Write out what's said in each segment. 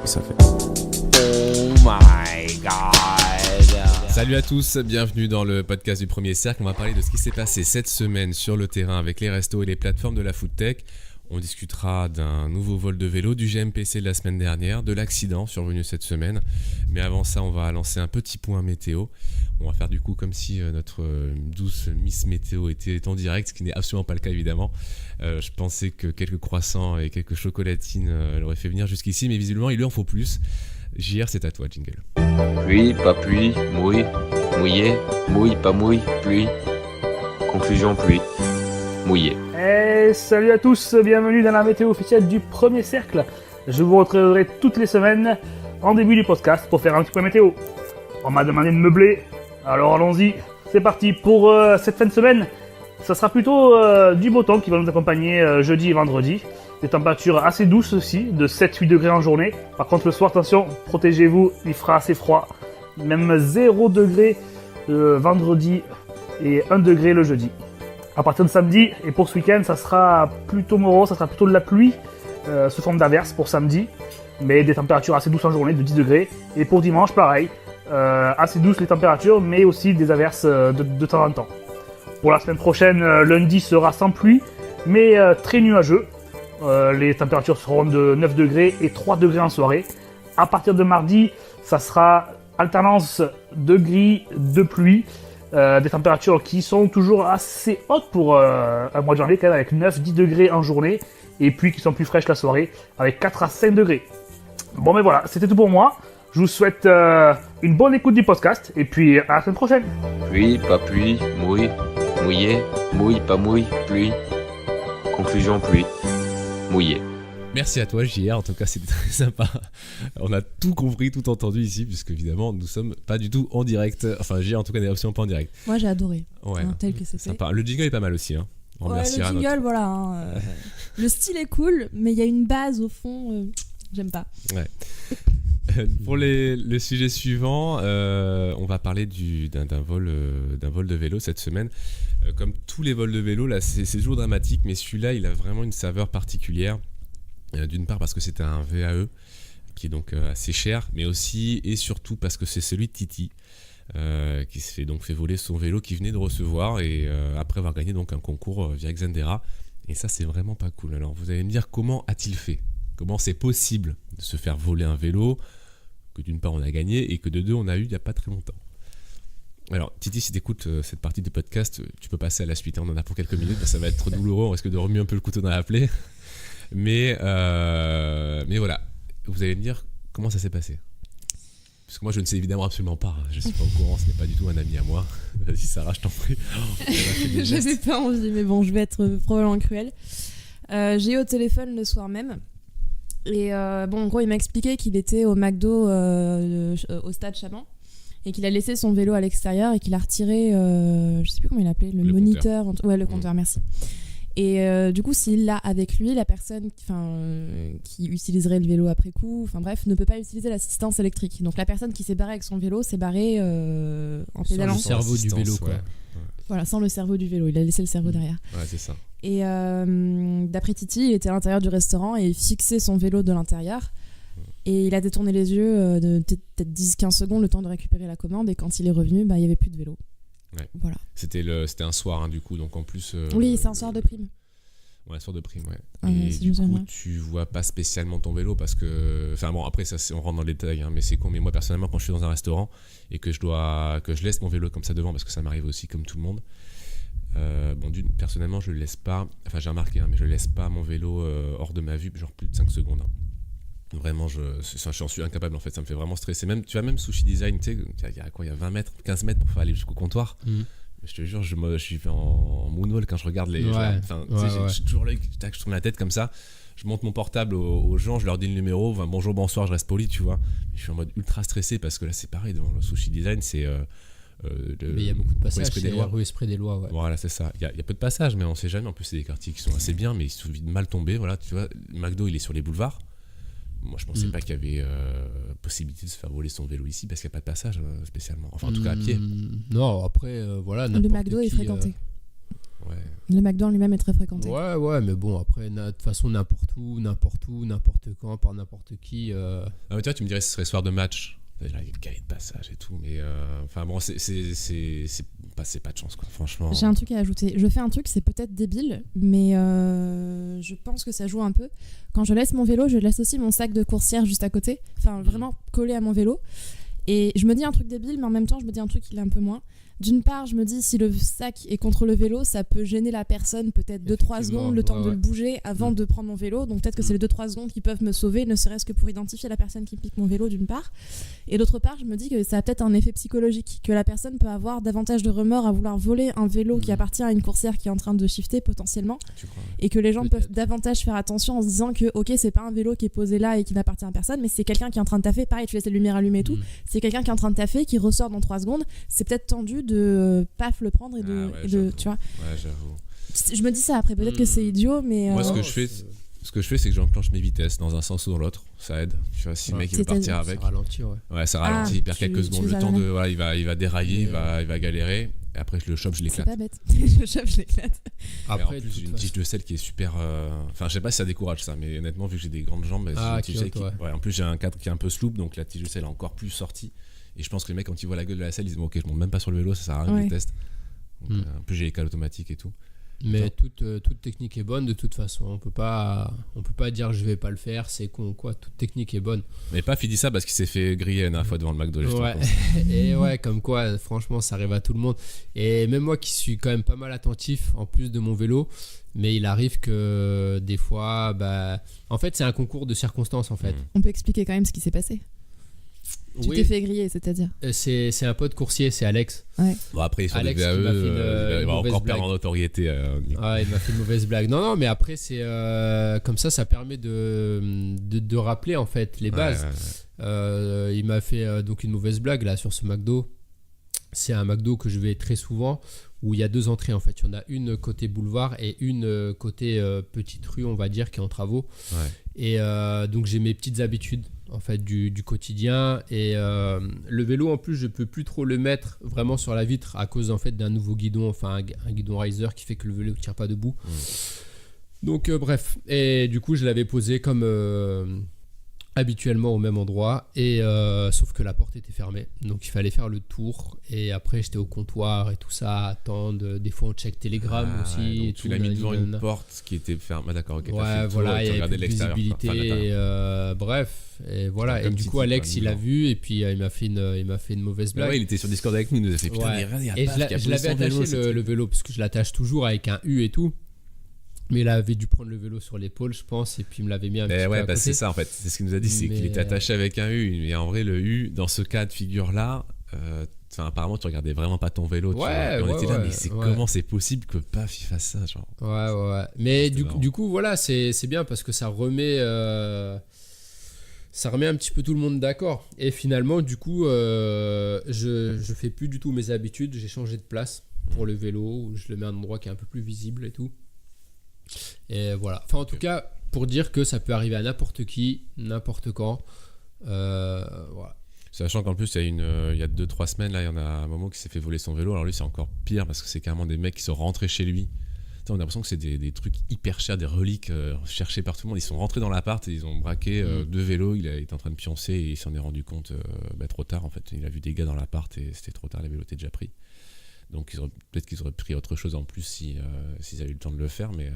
que ça fait. Oh my god. Salut à tous, bienvenue dans le podcast du Premier Cercle. On va parler de ce qui s'est passé cette semaine sur le terrain avec les restos et les plateformes de la foodtech. On discutera d'un nouveau vol de vélo, du GMPC de la semaine dernière, de l'accident survenu cette semaine. Mais avant ça, on va lancer un petit point météo. On va faire du coup comme si notre douce Miss Météo était en direct, ce qui n'est absolument pas le cas évidemment. Je pensais que quelques croissants et quelques chocolatines l'auraient fait venir jusqu'ici, mais visiblement il lui en faut plus. JR, c'est à toi, jingle. Pluie, pas pluie, mouille, mouillé, mouille, pas mouille, pluie. Conclusion, pluie, mouillé. Et salut à tous, bienvenue dans la météo officielle du Premier Cercle. Je vous retrouverai toutes les semaines en début du podcast pour faire un petit point météo. On m'a demandé de meubler, alors allons-y, c'est parti pour cette fin de semaine. Ça sera plutôt du beau temps qui va nous accompagner jeudi et vendredi. Des températures assez douces aussi, de 7-8 degrés en journée. Par contre le soir, attention, protégez-vous, il fera assez froid. Même 0 degré le vendredi et 1 degré le jeudi. À partir de samedi et pour ce week-end, ça sera plutôt morose, ça sera plutôt de la pluie sous forme d'averse pour samedi. Mais des températures assez douces en journée de 10 degrés. Et pour dimanche, pareil, assez douces les températures, mais aussi des averses de temps en temps. Pour la semaine prochaine, lundi sera sans pluie, mais très nuageux. Les températures seront de 9 degrés et 3 degrés en soirée. À partir de mardi, ça sera alternance de gris, de pluie. Des températures qui sont toujours assez hautes pour un mois de janvier, quand même, avec 9-10 degrés en journée. Et puis qui sont plus fraîches la soirée, avec 4 à 5 degrés. Bon, mais voilà, c'était tout pour moi. Je vous souhaite une bonne écoute du podcast. Et puis à la semaine prochaine. Pluie, pas pluie, mouille, mouillé, mouille, pas mouille, pluie. Conclusion, pluie, mouillé. Merci à toi JR, en tout cas c'était très sympa. On a tout compris, tout entendu ici, puisque évidemment nous sommes pas du tout en direct. Enfin JR en tout cas n'est absolument pas en direct. Moi j'ai adoré, Ouais, tel que c'était. sympa. Le jingle est pas mal aussi. Hein. On Ouais, le remerciera jingle, notre... voilà. Le style est cool, mais il y a une base au fond, j'aime pas. Ouais. Pour le sujet suivant, on va parler d'un vol de vélo cette semaine. Comme tous les vols de vélo, là c'est toujours dramatique, mais celui-là il a vraiment une saveur particulière. D'une part parce que c'était un VAE qui est donc assez cher, mais aussi et surtout parce que c'est celui de Titi qui s'est donc fait voler son vélo qu'il venait de recevoir et après avoir gagné donc un concours via Xendera. Et ça c'est vraiment pas cool. Alors vous allez me dire comment a-t-il fait ? Comment c'est possible de se faire voler un vélo que d'une part on a gagné et que de deux on a eu il n'y a pas très longtemps. Alors Titi, si tu écoutes cette partie du podcast, tu peux passer à la suite, hein, on en a pour quelques minutes, ça va être douloureux, on risque de remuer un peu le couteau dans la plaie. Mais voilà, vous allez me dire comment ça s'est passé. Parce que moi je ne sais évidemment absolument pas, je ne suis pas au courant, ce n'est pas du tout un ami à moi. Vas-y Sarah, je t'en prie. J'avais pas envie, mais bon, je vais être probablement cruelle. J'ai eu au téléphone le soir même. Et en gros, il m'a expliqué qu'il était au McDo au stade Chaban et qu'il a laissé son vélo à l'extérieur et qu'il a retiré, je sais plus comment il l'appelait, le moniteur. Ouais, le compteur, merci. Et du coup, s'il l'a avec lui, la personne qui utiliserait le vélo après coup, ne peut pas utiliser l'assistance électrique. Donc la personne qui s'est barrée avec son vélo s'est barrée en pédalant. Sans le cerveau du vélo, quoi. Ouais. Voilà, sans le cerveau du vélo. Il a laissé le cerveau derrière. Ouais, c'est ça. Et d'après Titi, il était à l'intérieur du restaurant et il fixait son vélo de l'intérieur. Et il a détourné les yeux de peut-être 10-15 secondes, le temps de récupérer la commande. Et quand il est revenu, il n'y avait plus de vélo. Ouais. Voilà. C'était un soir, hein, du coup, donc en plus... Oui, c'est un soir de prime. Ouais, un soir de prime, ouais. Ouais, et du coup, tu vois pas spécialement ton vélo parce que... Enfin bon, après, ça, on rentre dans le détail, hein, mais c'est con. Mais moi, personnellement, quand je suis dans un restaurant et que je laisse mon vélo comme ça devant, parce que ça m'arrive aussi comme tout le monde, personnellement, je le laisse pas... Enfin, j'ai remarqué, hein, mais je laisse pas mon vélo hors de ma vue, genre plus de 5 secondes. Hein. Vraiment, j'en suis incapable en fait, ça me fait vraiment stresser. Même, tu vois, même Sushi Design, tu sais, il y a 20 mètres, 15 mètres pour aller jusqu'au comptoir. Je te jure, je suis en moonwalk quand je regarde les gens. J'ai toujours l'œil, je tourne la tête comme ça. Je monte mon portable aux gens, je leur dis le numéro, bonjour, bonsoir, je reste poli, tu vois. Mais je suis en mode ultra stressé parce que là, c'est pareil, dans le Sushi Design, c'est. Mais il y a beaucoup de passages, c'est rue Esprit des Lois. Ouais. Voilà, c'est ça. Il y a peu de passages, mais on sait jamais. En plus, c'est des quartiers qui sont assez bien, mais il suffit de mal tomber. Voilà, tu vois, McDo, il est sur les boulevards. Moi, je pensais pas qu'il y avait possibilité de se faire voler son vélo ici parce qu'il n'y a pas de passage spécialement. Enfin, en tout cas, à pied. Non, après, voilà. Le McDo est fréquenté. Ouais. Le McDo en lui-même est très fréquenté. Ouais, mais bon, après, de toute façon, n'importe où, n'importe quand, par n'importe qui. Ah, mais tu vois, tu me dirais ce serait soir de match. Là, il y a une cahier de passage et tout, mais enfin bon, c'est pas de chance, quoi, franchement. J'ai un truc à ajouter. Je fais un truc, c'est peut-être débile, mais je pense que ça joue un peu. Quand je laisse mon vélo, je laisse aussi mon sac de coursière juste à côté, enfin vraiment collé à mon vélo. Et je me dis un truc débile, mais en même temps, je me dis un truc qui l'est un peu moins. D'une part, je me dis, si le sac est contre le vélo, ça peut gêner la personne peut-être 2-3 secondes, le temps de le bouger avant de prendre mon vélo. Donc peut-être que c'est les 2-3 secondes qui peuvent me sauver, ne serait-ce que pour identifier la personne qui pique mon vélo, d'une part. Et d'autre part, je me dis que ça a peut-être un effet psychologique, que la personne peut avoir davantage de remords à vouloir voler un vélo qui appartient à une coursière qui est en train de shifter potentiellement. Tu crois, Et que les gens peuvent davantage faire attention en se disant que, ok, c'est pas un vélo qui est posé là et qui n'appartient à personne, mais c'est quelqu'un qui est en train de taffer. Pareil, tu laisses les lumières allumées et tout. C'est quelqu'un qui est en train de taffer, qui ressort dans 3 secondes. C'est peut-être tendu de paf le prendre et de tu vois. Ouais, j'avoue. Je me dis ça après, peut-être que c'est idiot, mais moi ce que je fais c'est que j'enclenche mes vitesses dans un sens ou dans l'autre, ça aide, tu vois, si le mec il veut partir avec, ça ralentit, ça ralentit, il perd quelques secondes, le temps de voilà, il va dérailler, il va galérer, et après je le chope, je l'éclate. C'est pas bête. Je le chope, je l'éclate. Après en plus j'ai une tige de selle qui est super enfin je sais pas si ça décourage ça, mais honnêtement vu que j'ai des grandes jambes, j'ai une tige de selle en plus j'ai un cadre qui est un peu sloop, donc la tige de selle est encore plus sortie, et je pense que les mecs quand ils voient la gueule de la selle ils disent bon, ok, je monte même pas sur le vélo, ça sert à rien que je le teste. Donc, en plus j'ai les cales automatiques et tout. Mais toute technique est bonne de toute façon. On peut pas dire je vais pas le faire, c'est con quoi. Toute technique est bonne. Mais Paf il dit ça parce qu'il s'est fait griller la dernière fois devant le McDo. Et ouais, comme quoi, franchement, ça arrive à tout le monde. Et même moi qui suis quand même pas mal attentif en plus de mon vélo, mais il arrive que des fois, en fait, c'est un concours de circonstances en fait. On peut expliquer quand même ce qui s'est passé. Tu t'es fait griller, c'est-à-dire c'est un pote coursier, c'est Alex. Ouais. Bon, après, sur Alex les VAE, il va encore blague. perdre en notoriété. Il m'a fait une mauvaise blague. Non, mais après, c'est comme ça permet de rappeler en fait les bases. Il m'a fait donc une mauvaise blague là sur ce McDo. C'est un McDo que je vais très souvent où il y a 2 entrées en fait. Il y en a une côté boulevard et une côté petite rue, on va dire, qui est en travaux. Ouais. Et donc j'ai mes petites habitudes en fait du quotidien, et le vélo en plus je peux plus trop le mettre vraiment sur la vitre à cause en fait d'un nouveau guidon, enfin un guidon riser qui fait que le vélo ne tient pas debout. Donc bref, et du coup je l'avais posé comme habituellement au même endroit, et sauf que la porte était fermée, donc il fallait faire le tour, et après j'étais au comptoir et tout ça, attendre, des fois on check Telegram aussi, et tu l'as mis devant une porte qui était fermée. D'accord, ok. Ouais, voilà, il y avait de visibilité, bref, et voilà, et du coup Alex il a vu, et puis il m'a fait une mauvaise blague. Ouais, il était sur Discord avec nous, il nous a fait putain, et je l'avais attaché le vélo parce que je l'attache toujours avec un U et tout. Mais il avait dû prendre le vélo sur l'épaule, je pense, et puis il me l'avait mis un petit peu à côté. C'est ça en fait, c'est ce qu'il nous a dit, c'est qu'il était attaché avec un U. Mais en vrai, le U, dans ce cas de figure-là, apparemment, tu regardais vraiment pas ton vélo. On était là, mais comment c'est possible que Paf il fasse ça, genre. Ouais. Mais du coup, voilà, c'est bien parce que ça remet un petit peu tout le monde d'accord. Et finalement, du coup, je fais plus du tout mes habitudes. J'ai changé de place pour le vélo. Je le mets à un endroit qui est un peu plus visible et tout. Et voilà. Enfin, en tout cas, pour dire que ça peut arriver à n'importe qui, n'importe quand. Voilà. Sachant qu'en plus, il y a 2-3 semaines, là, il y en a un moment qui s'est fait voler son vélo. Alors lui, c'est encore pire parce que c'est carrément des mecs qui sont rentrés chez lui. On a l'impression que c'est des trucs hyper chers, des reliques cherchées par tout le monde. Ils sont rentrés dans l'appart et ils ont braqué 2 vélos. Il était en train de pioncer et il s'en est rendu compte trop tard. En fait, il a vu des gars dans l'appart et c'était trop tard. Les vélos étaient déjà pris. Donc peut-être qu'ils auraient pris autre chose en plus s'ils avaient eu le temps de le faire, mais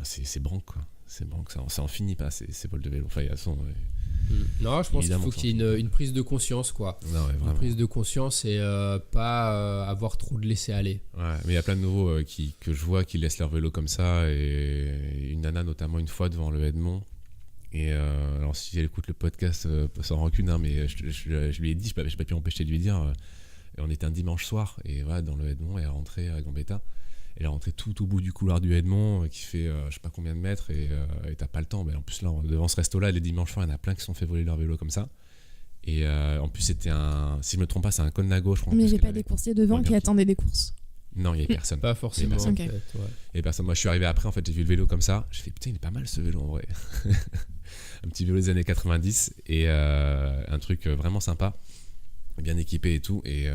c'est branque quoi. C'est branque, ça en finit pas ces vols de vélo. Enfin, non, je pense qu'il faut qu'il y ait une prise de conscience quoi. Non, ouais, une prise de conscience et pas avoir trop de laisser aller. Ouais, mais il y a plein de nouveaux que je vois qui laissent leur vélo comme ça, et une nana notamment une fois devant le Edmond. Et alors si elle écoute le podcast sans rancune, hein, mais je lui ai dit, j'ai pas pu m'empêcher de lui dire. Et on était un dimanche soir, et voilà, dans le Edmond, elle est rentrée à Gambetta. Elle est rentrée tout au bout du couloir du Edmond, qui fait je sais pas combien de mètres, et t'as pas le temps. Mais en plus, là, devant ce resto-là, les dimanches soirs, il y en a plein qui se sont fait voler leur vélo comme ça. Et en plus, c'était si je me trompe pas, c'est un Connago, je crois. Mais il n'y avait pas des coursiers devant qui attendaient des courses. Non, il n'y avait personne. Pas forcément. En fait, Et personne. Moi, je suis arrivé après, en fait, j'ai vu le vélo comme ça. J'ai fait putain, il est pas mal ce vélo en vrai. Un petit vélo des années 90, et un truc vraiment sympa. bien équipée et tout, et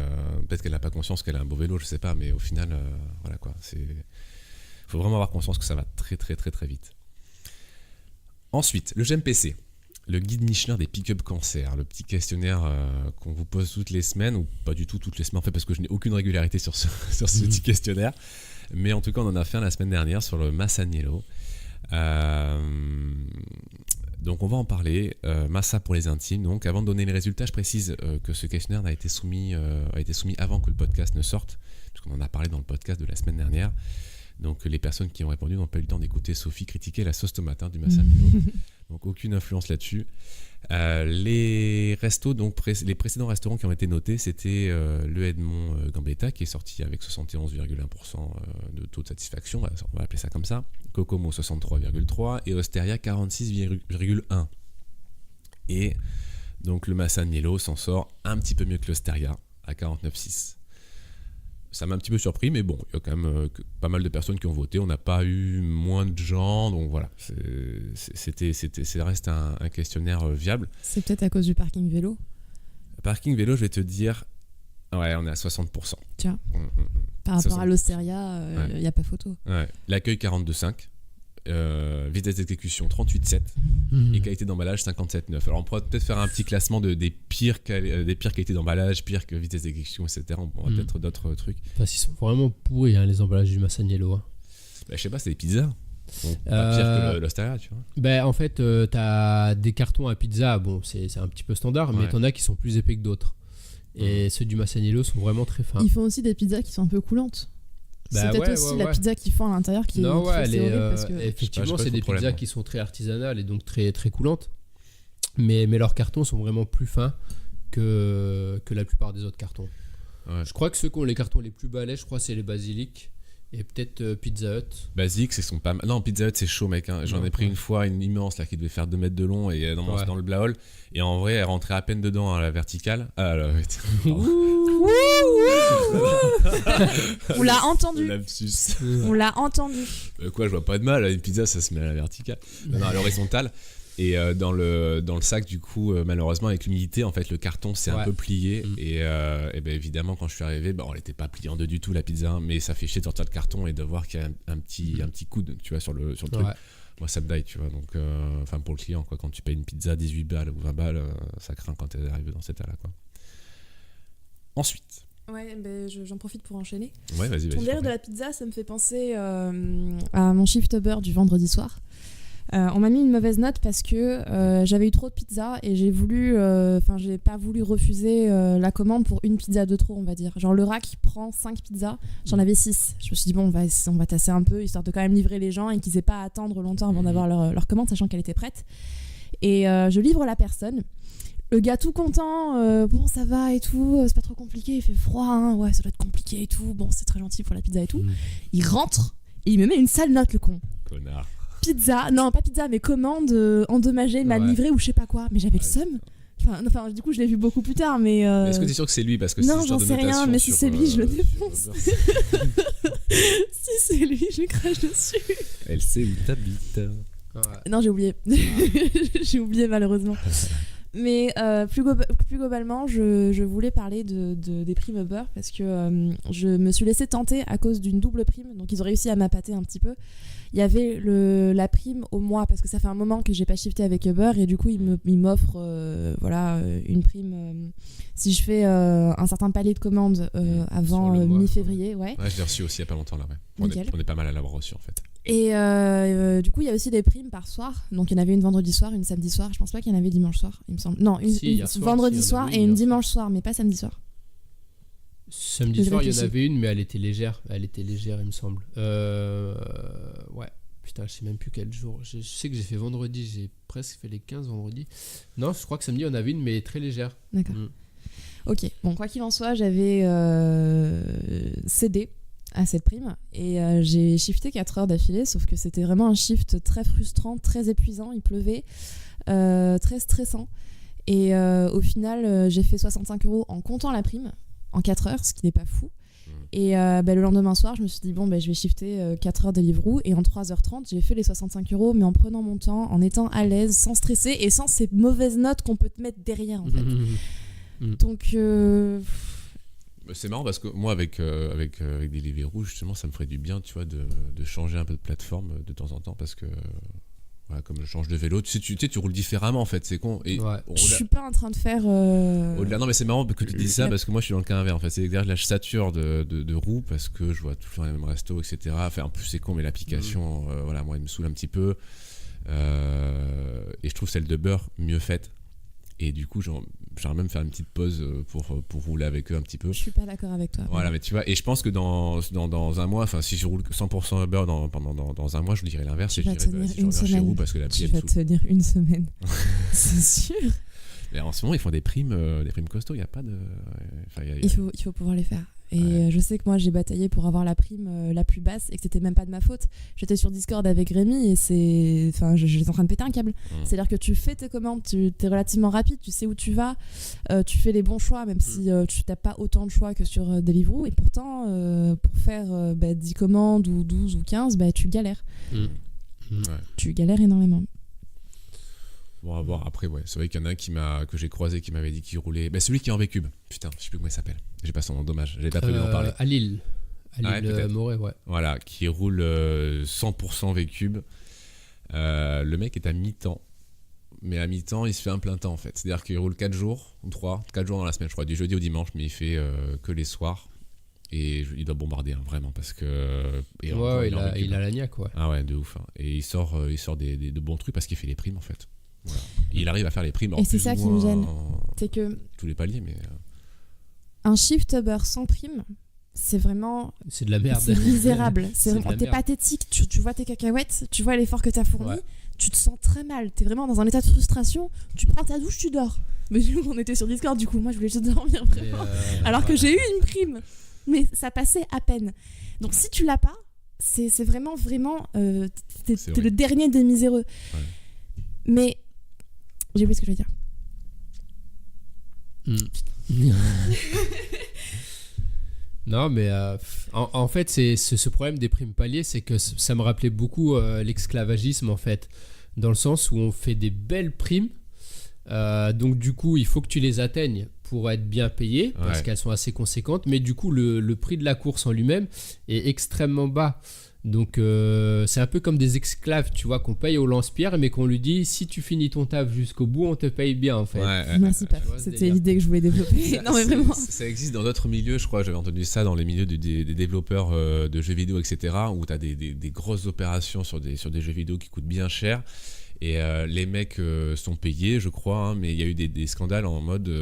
peut-être qu'elle n'a pas conscience qu'elle a un beau vélo, je sais pas, mais au final, voilà quoi, faut vraiment avoir conscience que ça va très très très très vite. Ensuite, le GMPC, le guide Michelin des pick-up cancer, le petit questionnaire qu'on vous pose toutes les semaines, ou pas du tout toutes les semaines en fait, parce que je n'ai aucune régularité sur ce petit questionnaire, mais en tout cas on en a fait un la semaine dernière sur le Masaniello. Donc on va en parler, Massa pour les intimes. Donc avant de donner les résultats, je précise que ce questionnaire a été soumis avant que le podcast ne sorte, puisqu'on en a parlé dans le podcast de la semaine dernière. Donc les personnes qui ont répondu n'ont pas eu le temps d'écouter Sophie critiquer la sauce tomate du Masaniello. Donc aucune influence là-dessus. Les restos, donc les précédents restaurants qui ont été notés, c'était le Edmond Gambetta qui est sorti avec 71,1% de taux de satisfaction, on va appeler ça comme ça. Kokomo 63,3% et Osteria 46,1%. Et donc le Masaniello s'en sort un petit peu mieux que l'Osteria à 49,6%. Ça m'a un petit peu surpris, mais bon, il y a quand même pas mal de personnes qui ont voté. On n'a pas eu moins de gens, donc voilà. Ça reste un questionnaire viable. C'est peut-être à cause du parking vélo. Parking vélo, je vais te dire, ouais, on est à 60%. Tiens, par rapport 60%. à l'Osteria, il n'y a pas photo. Ouais. L'accueil 42,5. Vitesse d'exécution 38,7 et qualité d'emballage 57,9. Alors on pourrait peut-être faire un petit classement des pires qualités d'emballage, pires que vitesse d'exécution, etc. On pourrait peut-être d'autres trucs. Parce qu'ils sont vraiment pourris les emballages du Masaniello. Hein. Je sais pas, c'est des pizzas. Donc, pas pire que l'Osteria, tu vois. En fait, t'as des cartons à pizza, bon, c'est un petit peu standard, mais t'en as qui sont plus épais que d'autres. Et ceux du Masaniello sont vraiment très fins. Ils font aussi des pizzas qui sont un peu coulantes. C'est peut-être aussi la pizza qu'ils font à l'intérieur qui est horrible parce que... Effectivement, c'est des pizzas qui sont très artisanales et donc très, très coulantes. Mais leurs cartons sont vraiment plus fins que la plupart des autres cartons. Ouais. Je crois que ceux qui ont les cartons les plus balais, je crois c'est les Basilic et peut-être Pizza Hut. Basilic, c'est son pas mal. Non, Pizza Hut, c'est chaud, mec. Hein. J'en ai pris une fois une immense là, qui devait faire 2 mètres de long et dans le Blaol. Et en vrai, elle rentrait à peine dedans à la verticale. On l'a entendu. Lapsus. On l'a entendu. Quoi, je vois pas de mal. Une pizza, ça se met à la verticale. Non, à l'horizontale. Et dans le sac, du coup, malheureusement, avec l'humidité, en fait, le carton s'est un peu plié. Et ben, évidemment, quand je suis arrivé, on n'était pas plié en deux du tout, la pizza. Hein, mais ça fait chier de sortir le carton et de voir qu'il y a un petit coude, tu vois, sur le truc. Moi, ça me daille, tu vois. Donc, enfin, pour le client, quoi, quand tu payes une pizza 18 balles ou 20 balles, ça craint quand tu es arrivé dans cet état-là, quoi. Ensuite. Ouais, j'en profite pour enchaîner. Ouais, vas-y. Ton délire de la pizza, ça me fait penser à mon shift Uber du vendredi soir. On m'a mis une mauvaise note parce que j'avais eu trop de pizza et j'ai pas voulu refuser la commande pour une pizza de trop, on va dire. Genre le rack prend 5 pizzas, j'en avais 6. Je me suis dit bon, on va tasser un peu histoire de quand même livrer les gens et qu'ils aient pas à attendre longtemps avant d'avoir leur commande, sachant qu'elle était prête. Et je livre la personne. Le gars tout content, bon ça va et tout, c'est pas trop compliqué, il fait froid, hein, ouais ça doit être compliqué et tout, bon c'est très gentil pour la pizza et tout. Il rentre et il me met une sale note, le con. Connard. Pizza, non pas pizza mais commande endommagée, mal livrée ou je sais pas quoi, mais j'avais le seum. Enfin du coup je l'ai vu beaucoup plus tard mais est-ce que t'es sûr que c'est lui parce que non j'en sais rien mais si c'est lui je le défonce. Si c'est lui je lui crache dessus. Elle sait où t'habites. Non j'ai oublié. J'ai oublié malheureusement. Mais plus globalement, je voulais parler des primes Uber parce que je me suis laissée tenter à cause d'une double prime. Donc ils ont réussi à m'appâter un petit peu. Il y avait la prime au mois parce que ça fait un moment que j'ai pas shifté avec Uber et du coup ils m'offrent une prime si je fais un certain palier de commandes avant mi-février. Ouais, je l'ai reçu aussi il y a pas longtemps là. Ouais. On est pas mal à l'avoir reçu en fait. Et du coup, il y a aussi des primes par soir. Donc, il y en avait une vendredi soir, une samedi soir. Je pense pas qu'il y en avait dimanche soir, il me semble. Non, une vendredi soir et une dimanche soir, mais pas samedi soir. Samedi soir, il y en avait une, mais elle était légère. Elle était légère, il me semble. Ouais. Putain, je sais même plus quel jour. Je sais que j'ai fait vendredi. J'ai presque fait les 15 vendredis. Non, je crois que samedi, il y en avait une, mais très légère. D'accord. Ok. Bon, quoi qu'il en soit, j'avais cédé à cette prime et j'ai shifté 4 heures d'affilée, sauf que c'était vraiment un shift très frustrant, très épuisant, il pleuvait, très stressant et au final j'ai fait 65 € en comptant la prime en 4 heures, ce qui n'est pas fou. Et le lendemain soir je me suis dit bon je vais shifter 4 heures de Deliveroo et en 3h30 j'ai fait les 65 € mais en prenant mon temps, en étant à l'aise, sans stresser et sans ces mauvaises notes qu'on peut te mettre derrière en fait. Donc, C'est marrant parce que moi, avec Deliveroo, justement, ça me ferait du bien, tu vois, de changer un peu de plateforme de temps en temps parce que, voilà, comme je change de vélo, tu sais, tu roules différemment en fait, c'est con. Et je suis pas en train de faire. au-delà, non, mais c'est marrant que tu dises ça parce que moi, je suis dans le cas inverse. En fait, c'est-à-dire que là, je sature de roues parce que je vois toujours les mêmes restos, etc. Enfin, en plus, c'est con, mais l'application, voilà, moi, elle me saoule un petit peu. Et je trouve celle de Beurre mieux faite. Et du coup, j'aimerais même faire une petite pause pour rouler avec eux un petit peu. Je suis pas d'accord avec toi. Voilà, mais tu vois, et je pense que dans un mois, enfin, si je roule 100% Uber dans un mois, je dirais l'inverse et je dirais, je reviens chez vous parce que la Tu elle me vas saoule. tenir une semaine. C'est sûr. Mais en ce moment, ils font des primes costauds, il n'y a pas de. Enfin, Il faut pouvoir les faire. Et je sais que moi j'ai bataillé pour avoir la prime la plus basse et que c'était même pas de ma faute. J'étais sur Discord avec Rémi et j'étais en train de péter un câble. C'est-à-dire que tu fais tes commandes, tu es relativement rapide, tu sais où tu vas, tu fais les bons choix même si tu n'as pas autant de choix que sur Deliveroo et pourtant pour faire 10 commandes ou 12 ou 15, tu galères. Tu galères énormément. Bon, à voir. Après, ouais, c'est vrai qu'il y en a un que j'ai croisé qui m'avait dit qu'il roulait. Celui qui est en V-Cube. Putain, je sais plus comment il s'appelle. J'ai pas son nom, dommage. J'avais pas prévu d'en parler. À Lille. Moret, ouais. Voilà, qui roule 100% V-Cube. Le mec est à mi-temps. Mais à mi-temps, il se fait un plein temps en fait. C'est-à-dire qu'il roule 4 jours ou 4 jours dans la semaine, je crois, du jeudi au dimanche, mais il fait que les soirs. Et il doit bombarder, vraiment, parce que. Il a la niaque, ouais. Ah ouais, de ouf. Et il sort de bons trucs parce qu'il fait les primes en fait. Voilà. Et il arrive à faire les primes. Et c'est ça qui me gêne. C'est que. Tous les paliers, mais. Un shift Uber sans prime, c'est vraiment. C'est de la merde. C'est misérable. T'es pathétique. Tu vois tes cacahuètes, tu vois l'effort que t'as fourni, tu te sens très mal. T'es vraiment dans un état de frustration. Tu prends ta douche, tu dors. Mais nous, on était sur Discord, du coup, moi, je voulais juste dormir vraiment. Alors que j'ai eu une prime. Mais ça passait à peine. Donc si tu l'as pas, c'est vraiment t'es le dernier des miséreux. Ouais. Mais j'ai oublié ce que je voulais dire. Non, mais en fait, c'est ce problème des primes paliers, c'est que ça me rappelait beaucoup l'esclavagisme en fait, dans le sens où on fait des belles primes. Donc du coup, il faut que tu les atteignes pour être bien payé parce qu'elles sont assez conséquentes, mais du coup le prix de la course en lui-même est extrêmement bas. Donc c'est un peu comme des esclaves, tu vois, qu'on paye au lance-pierre mais qu'on lui dit si tu finis ton taf jusqu'au bout, on te paye bien en fait. Merci Paf, c'était l'idée que je voulais développer. Non mais vraiment. Ça existe dans d'autres milieux, je crois, j'avais entendu ça dans les milieux des développeurs de jeux vidéo, etc., où tu as des grosses opérations sur des jeux vidéo qui coûtent bien cher. Et les mecs sont payés, je crois, mais il y a eu des scandales en mode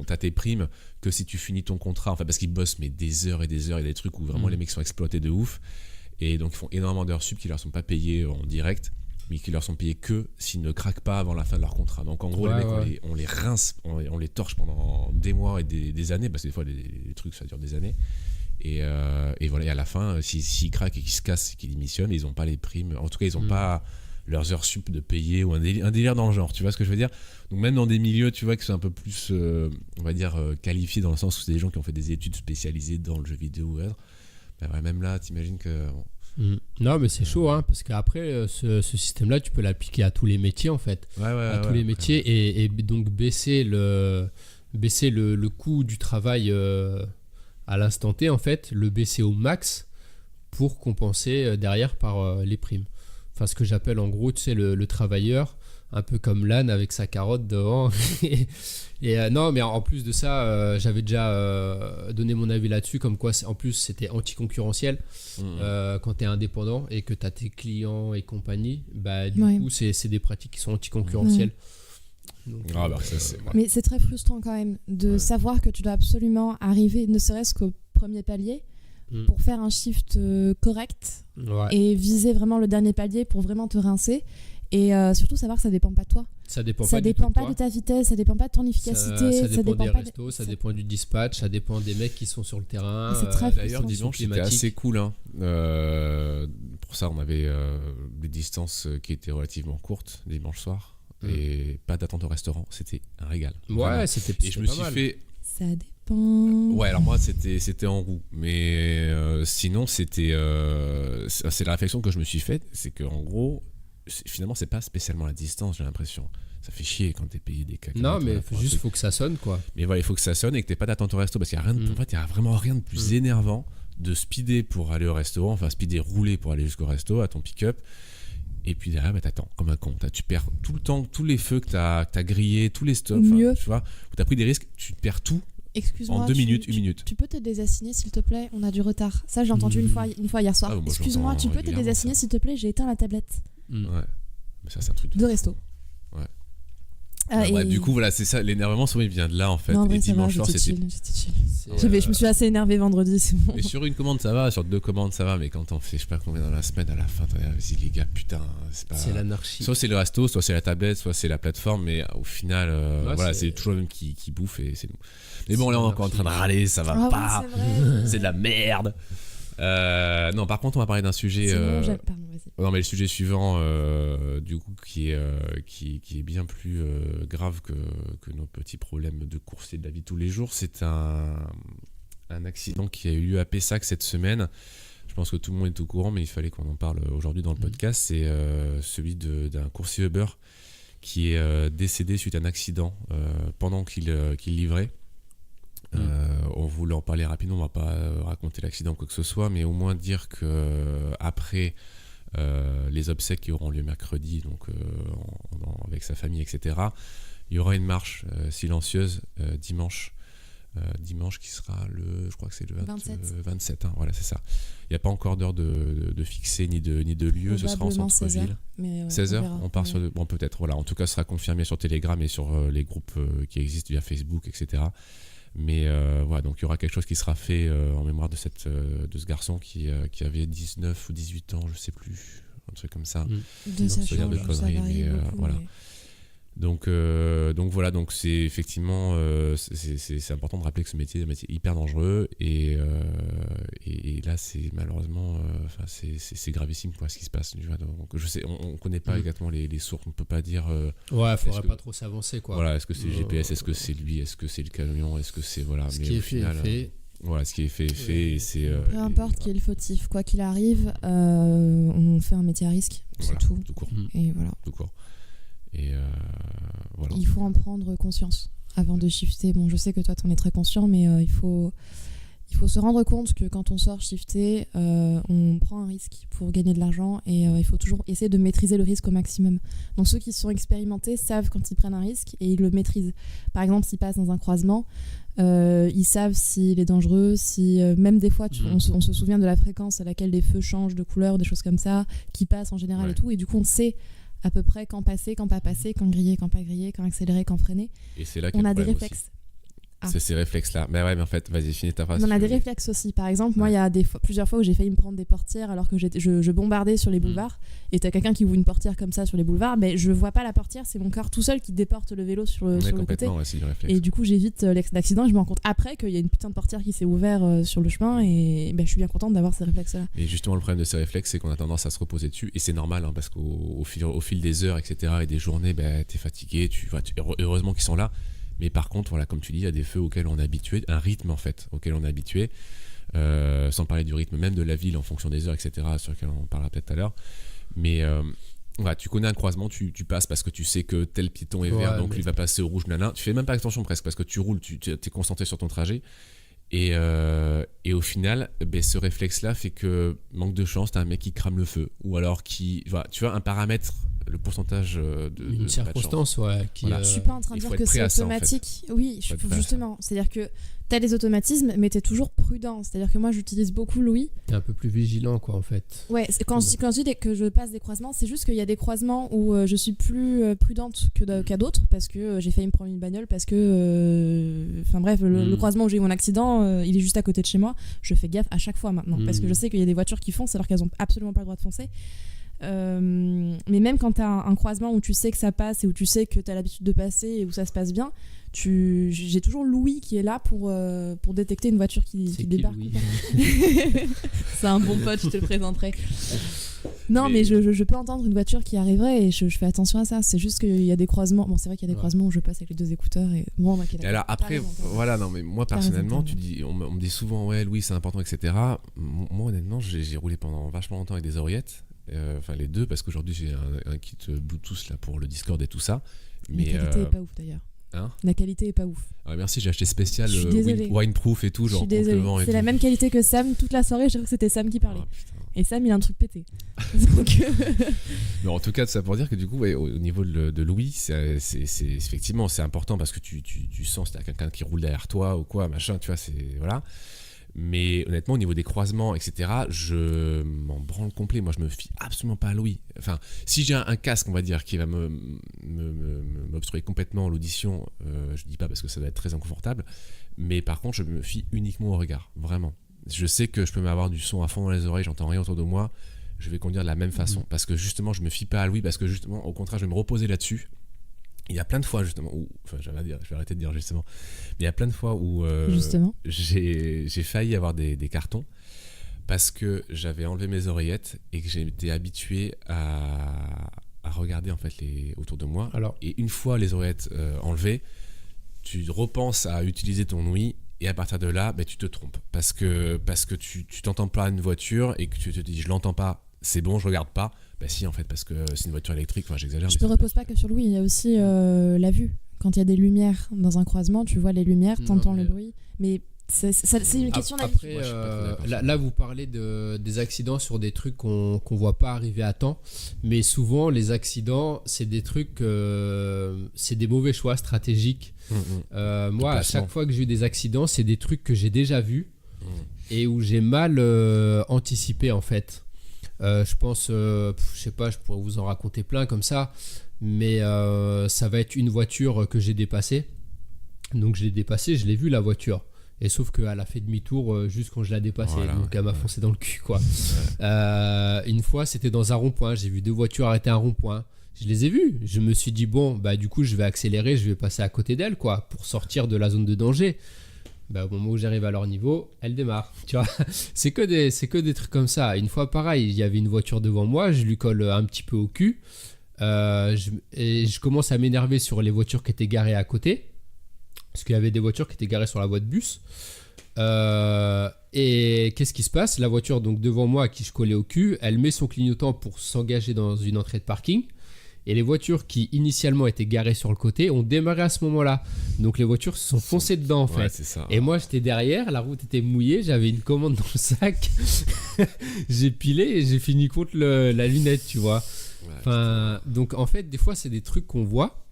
t'as tes primes que si tu finis ton contrat, enfin parce qu'ils bossent mais des heures et des heures, et des trucs où vraiment les mecs sont exploités de ouf, et donc ils font énormément d'heures sup qui leur sont pas payées en direct, mais qui leur sont payées que s'ils ne craquent pas avant la fin de leur contrat. Donc en gros les mecs on les rince, on les torche pendant des mois et des années, parce que des fois les trucs ça dure des années. Et voilà, et à la fin, s'ils craquent et qu'ils se cassent et qu'ils démissionnent, ils n'ont pas les primes. En tout cas, ils n'ont pas leurs heures sup de payer ou un délire dans le genre. Tu vois ce que je veux dire ? Donc même dans des milieux, tu vois, qui sont un peu plus, on va dire, qualifiés, dans le sens où c'est des gens qui ont fait des études spécialisées dans le jeu vidéo. Même là, t'imagines que... Non, mais c'est chaud, parce qu'après, ce système-là, tu peux l'appliquer à tous les métiers, en fait. À tous les métiers, et donc baisser le coût du travail... à l'instant T, en fait, le baisser au max pour compenser derrière par les primes. Enfin, ce que j'appelle en gros, tu sais, le travailleur, un peu comme l'âne avec sa carotte devant. et non, mais en plus de ça, j'avais déjà donné mon avis là-dessus, comme quoi, en plus, c'était anticoncurrentiel quand tu es indépendant et que tu as tes clients et compagnie. Du coup, c'est des pratiques qui sont anticoncurrentielles. Donc, mais c'est très frustrant quand même de savoir que tu dois absolument arriver, ne serait-ce qu'au premier palier, pour faire un shift correct et viser vraiment le dernier palier pour vraiment te rincer. Et surtout savoir que ça dépend pas de toi. Ça dépend pas de ta vitesse, ça dépend pas de ton efficacité. Ça dépend des restos, ça dépend du dispatch, ça dépend des mecs qui sont sur le terrain. C'est très d'ailleurs, dimanche, c'était assez cool. Pour ça, on avait des distances qui étaient relativement courtes dimanche soir. Et pas d'attente au restaurant, c'était un régal. Ouais, c'était et je me suis fait. Ça dépend. Ouais, alors moi c'était en roue, mais sinon c'est la réflexion que je me suis faite, c'est que en gros finalement, c'est pas spécialement la distance, j'ai l'impression. Ça fait chier quand t'es payé des cacahuètes. Non, mais voilà, faut que ça sonne, quoi. Mais voilà, il faut que ça sonne et que t'aies pas d'attente au resto parce qu'il y a rien en fait, il y a vraiment rien de plus énervant de speeder pour aller au restaurant, enfin speeder rouler pour aller jusqu'au resto à ton pick-up. Et puis derrière, t'attends comme un con. Tu perds tout le temps, tous les feux que t'as grillés, tous les stops. Mieux. Tu vois, où t'as pris des risques, tu perds tout Excuse-moi. en 2 minutes, 1 minute. Tu peux te désassigner, s'il te plaît? On a du retard. Ça, j'ai entendu une fois hier soir. Ah, moi, Excuse-moi, tu j'entends peux te régulièrement désassigner, ça. s'il te plaît? J'ai éteint la tablette Ouais. Mais ça, c'est un truc de resto. Ouais. Et... Du coup, voilà, c'est ça. L'énervement, souvent, il vient de là, en fait. Non, en Et vrai, ça va, dimanche soir, j'étais c'était. chill. C'est, Je me suis assez énervée vendredi, c'est bon. Mais sur une commande, ça va. Sur 2 commandes, ça va. Mais quand on fait, je sais pas combien dans la semaine, à la fin, vas-y, les gars, putain, c'est pas. c'est l'anarchie. Soit c'est le resto, soit c'est la tablette, soit c'est la plateforme, mais au final, voilà, c'est toujours le même qui bouffe et c'est nous. Mais bon, là, on est encore en train de râler, ça va pas, Oui, c'est vrai. c'est de la merde. Non, par contre, on va parler d'un sujet. C'est bon, pardon, vas-y. Non, mais le sujet suivant, du coup, qui est bien plus grave que nos petits problèmes de course et de la vie de tous les jours, c'est un accident qui a eu lieu à Pessac cette semaine. Je pense que tout le monde est au courant, mais il fallait qu'on en parle aujourd'hui dans le podcast. C'est celui d'un coursier Uber qui est décédé suite à un accident pendant qu'il livrait. On voulait en parler rapidement, on va pas raconter l'accident ou quoi que ce soit, mais au moins dire que après les obsèques qui auront lieu mercredi, donc avec sa famille, etc., il y aura une marche silencieuse dimanche qui sera je crois que c'est le 27 hein, voilà, c'est ça. Il n'y a pas encore d'heure de fixer ni de lieu, ce sera en centre-ville. 16h, on part sur bon, peut-être, voilà, en tout cas ce sera confirmé sur Telegram et sur les groupes qui existent via Facebook, etc. Mais voilà, donc il y aura quelque chose qui sera fait en mémoire de ce garçon qui avait 19 ou 18 ans, je sais plus, un truc comme ça. De ça dire de conneries, mais voilà. Donc voilà, donc c'est effectivement c'est important de rappeler que ce métier est un métier hyper dangereux et là c'est malheureusement c'est gravissime quoi ce qui se passe. Donc je sais, on connaît pas exactement les sources, on peut pas dire. Ouais, faudrait pas trop s'avancer quoi. Voilà, est-ce que c'est le GPS, est-ce que c'est lui, est-ce que c'est le camion, est-ce que c'est voilà. Ce mais qui au est fait final, est fait. Voilà, ce qui est fait est fait et c'est. Peu importe qui est le fautif, quoi qu'il arrive, on fait un métier à risque, c'est voilà, tout. court. Et voilà. Tout court. Et voilà. Il faut en prendre conscience avant de shifter. Bon, je sais que toi, t'en es très conscient, mais il faut se rendre compte que quand on sort shifter, on prend un risque pour gagner de l'argent et il faut toujours essayer de maîtriser le risque au maximum. Donc ceux qui sont expérimentés savent quand ils prennent un risque et ils le maîtrisent. Par exemple, s'ils passent dans un croisement, ils savent s'il est dangereux, si même des fois on se souvient de la fréquence à laquelle les feux changent de couleur, des choses comme ça, qui passent en général et tout, et du coup on sait à peu près quand passer, quand pas passer, quand griller, quand pas griller, quand accélérer, quand freiner. Et c'est là on a des réflexes. C'est ces réflexes-là. Mais ouais, mais en fait, vas-y, finis ta phrase. On a des réflexes aussi. Par exemple, moi, il y a plusieurs fois où j'ai failli me prendre des portières alors que je bombardais sur les boulevards. Et t'as quelqu'un qui ouvre une portière comme ça sur les boulevards, mais je vois pas la portière, c'est mon corps tout seul qui déporte le vélo sur le côté. Ouais, c'est du réflexe. Et du coup, j'évite l'accident et je me rends compte après qu'il y a une putain de portière qui s'est ouverte sur le chemin et je suis bien contente d'avoir ces réflexes-là. Et justement, le problème de ces réflexes, c'est qu'on a tendance à se reposer dessus. Et c'est normal, hein, parce qu'au fil des heures, etc., et des journées, t'es fatigué, heureusement qu'ils sont là. Mais par contre, voilà, comme tu dis, il y a des feux auxquels on est habitué, un rythme en fait, auquel on est habitué, sans parler du rythme même de la ville en fonction des heures, etc., sur lequel on parlera peut-être tout à l'heure. Mais voilà, tu connais un croisement, tu passes parce que tu sais que tel piéton est vert, donc lui va passer au rouge, nana. Tu fais même pas attention presque, parce que tu roules, tu es concentré sur ton trajet. Et au final, ce réflexe-là fait que, manque de chance, t'as un mec qui crame le feu. Ou alors voilà, tu vois, un paramètre, le pourcentage une circonstance, ouais. Je suis pas en train de dire que c'est automatique. En fait. Oui, justement. C'est-à-dire que t'as les automatismes, mais t'es toujours prudent. C'est-à-dire que moi, j'utilise beaucoup l'ouïe. T'es un peu plus vigilant, quoi, en fait. Ouais, quand je dis que je passe des croisements, c'est juste qu'il y a des croisements où je suis plus prudente qu'à d'autres, parce que j'ai failli me prendre une bagnole, parce que... Enfin bref, le croisement où j'ai eu mon accident, il est juste à côté de chez moi. Je fais gaffe à chaque fois maintenant, parce que je sais qu'il y a des voitures qui foncent alors qu'elles ont absolument pas le droit de foncer. Mais même quand t'as un croisement où tu sais que ça passe et où tu sais que t'as l'habitude de passer et où ça se passe bien, j'ai toujours Louis qui est là pour détecter une voiture qui débarque. C'est un bon pote, je te le présenterai. Non, mais je peux entendre une voiture qui arriverait et je fais attention à ça. C'est juste qu'il y a des croisements. Bon, c'est vrai qu'il y a des croisements où je passe avec les 2 écouteurs et bon, et alors après, voilà, non, mais moi personnellement, on me dit souvent, ouais, Louis, c'est important, etc. Moi, honnêtement, j'ai roulé pendant vachement longtemps avec des oreillettes. Enfin les deux, parce qu'aujourd'hui j'ai un kit Bluetooth là pour le Discord et tout ça. Mais La qualité est pas ouf d'ailleurs. Hein, la qualité est pas ouf. ah, merci, j'ai acheté spécial Je suis désolée. Wineproof et tout, Je genre suis contre le désolée. vent et C'est tout. la même qualité que Sam. Toute la soirée, j'ai cru que c'était Sam qui parlait. Ah, putain. Et Sam, il a un truc pété. Donc, Mais en tout cas, ça pour dire que du coup, ouais, au niveau de l'ouïe, c'est effectivement c'est important parce que tu sens si t'as quelqu'un qui roule derrière toi ou quoi, machin, tu vois, c'est voilà. Mais honnêtement, au niveau des croisements, etc., je m'en branle complet. Moi, je me fie absolument pas à l'ouïe. Enfin, si j'ai un casque, on va dire, qui va m'obstruer complètement l'audition, je dis pas parce que ça doit être très inconfortable, mais par contre, je me fie uniquement au regard, vraiment. Je sais que je peux m'avoir du son à fond dans les oreilles, j'entends rien autour de moi, je vais conduire de la même façon, parce que justement, je me fie pas à l'ouïe, parce que justement, au contraire, je vais me reposer là-dessus. Il y a plein de fois justement où, enfin je vais arrêter de dire justement, mais il y a plein de fois où justement, j'ai failli avoir des cartons parce que j'avais enlevé mes oreillettes et que j'étais habitué à regarder en fait autour de moi. Alors, et une fois les oreillettes enlevées, tu repenses à utiliser ton ouïe et à partir de là, tu te trompes parce que tu t'entends pas une voiture et que tu te dis je l'entends pas, c'est bon, je regarde pas. Bah si en fait parce que c'est une voiture électrique, enfin j'exagère. Je ne repose pas que sur l'ouïe, il y a aussi la vue. Quand il y a des lumières dans un croisement, tu vois les lumières, t'entends le bruit. Mais c'est une question d'habitude. Après, là vous parlez des accidents sur des trucs qu'on voit pas arriver à temps. Mais souvent les accidents, c'est des trucs, c'est des mauvais choix stratégiques. Moi, à chaque fois que j'ai eu des accidents, c'est des trucs que j'ai déjà vus et où j'ai mal anticipé en fait. Je pense, je sais pas, je pourrais vous en raconter plein comme ça, mais ça va être une voiture que j'ai dépassée. Donc je l'ai dépassée, je l'ai vue la voiture. Et sauf qu'elle a fait demi-tour juste quand je l'ai dépassée. Voilà, donc elle m'a foncé dans le cul, quoi. Une fois, c'était dans un rond-point. J'ai vu deux voitures arrêter un rond-point. Je les ai vues. Je me suis dit, bon, du coup, je vais accélérer, je vais passer à côté d'elle, quoi, pour sortir de la zone de danger. Au moment où j'arrive à leur niveau, elle démarre. Tu vois, c'est que des trucs comme ça. Une fois, pareil, il y avait une voiture devant moi, je lui colle un petit peu au cul. Et je commence à m'énerver sur les voitures qui étaient garées à côté. Parce qu'il y avait des voitures qui étaient garées sur la voie de bus. Et qu'est-ce qui se passe ? La voiture donc devant moi à qui je collais au cul, elle met son clignotant pour s'engager dans une entrée de parking. Et les voitures qui initialement étaient garées sur le côté ont démarré à ce moment-là. Donc les voitures se sont foncées dedans en fait. C'est ça. Et moi j'étais derrière, la route était mouillée, j'avais une commande dans le sac. J'ai pilé et j'ai fini contre la lunette, tu vois. Donc en fait des fois c'est des trucs qu'on voit.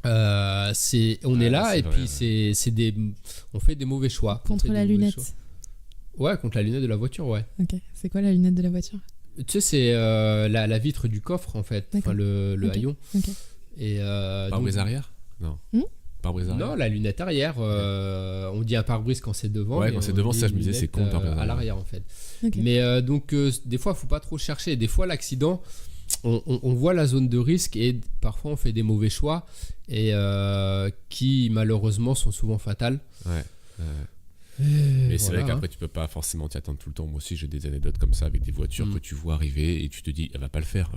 On est là et vrai, puis on fait des mauvais choix. Contre la lunette. Ouais, contre la lunette de la voiture, ouais. Ok, c'est quoi la lunette de la voiture ? Tu sais, c'est la vitre du coffre en fait, enfin le haillon. Okay. Et pare-brise arrière ? Non. Pare-brise arrière ? Non, la lunette arrière. On dit un pare-brise quand c'est devant. Ouais, quand c'est devant, ça je me disais c'est con. À l'arrière en fait. Okay. Mais donc des fois, faut pas trop chercher. Des fois, l'accident, on voit la zone de risque et parfois on fait des mauvais choix et qui malheureusement sont souvent fatales. Ouais. Mais c'est vrai qu'après tu peux pas forcément t'y attendre tout le temps. Moi aussi j'ai des anecdotes comme ça avec des voitures que tu vois arriver et tu te dis elle va pas le faire.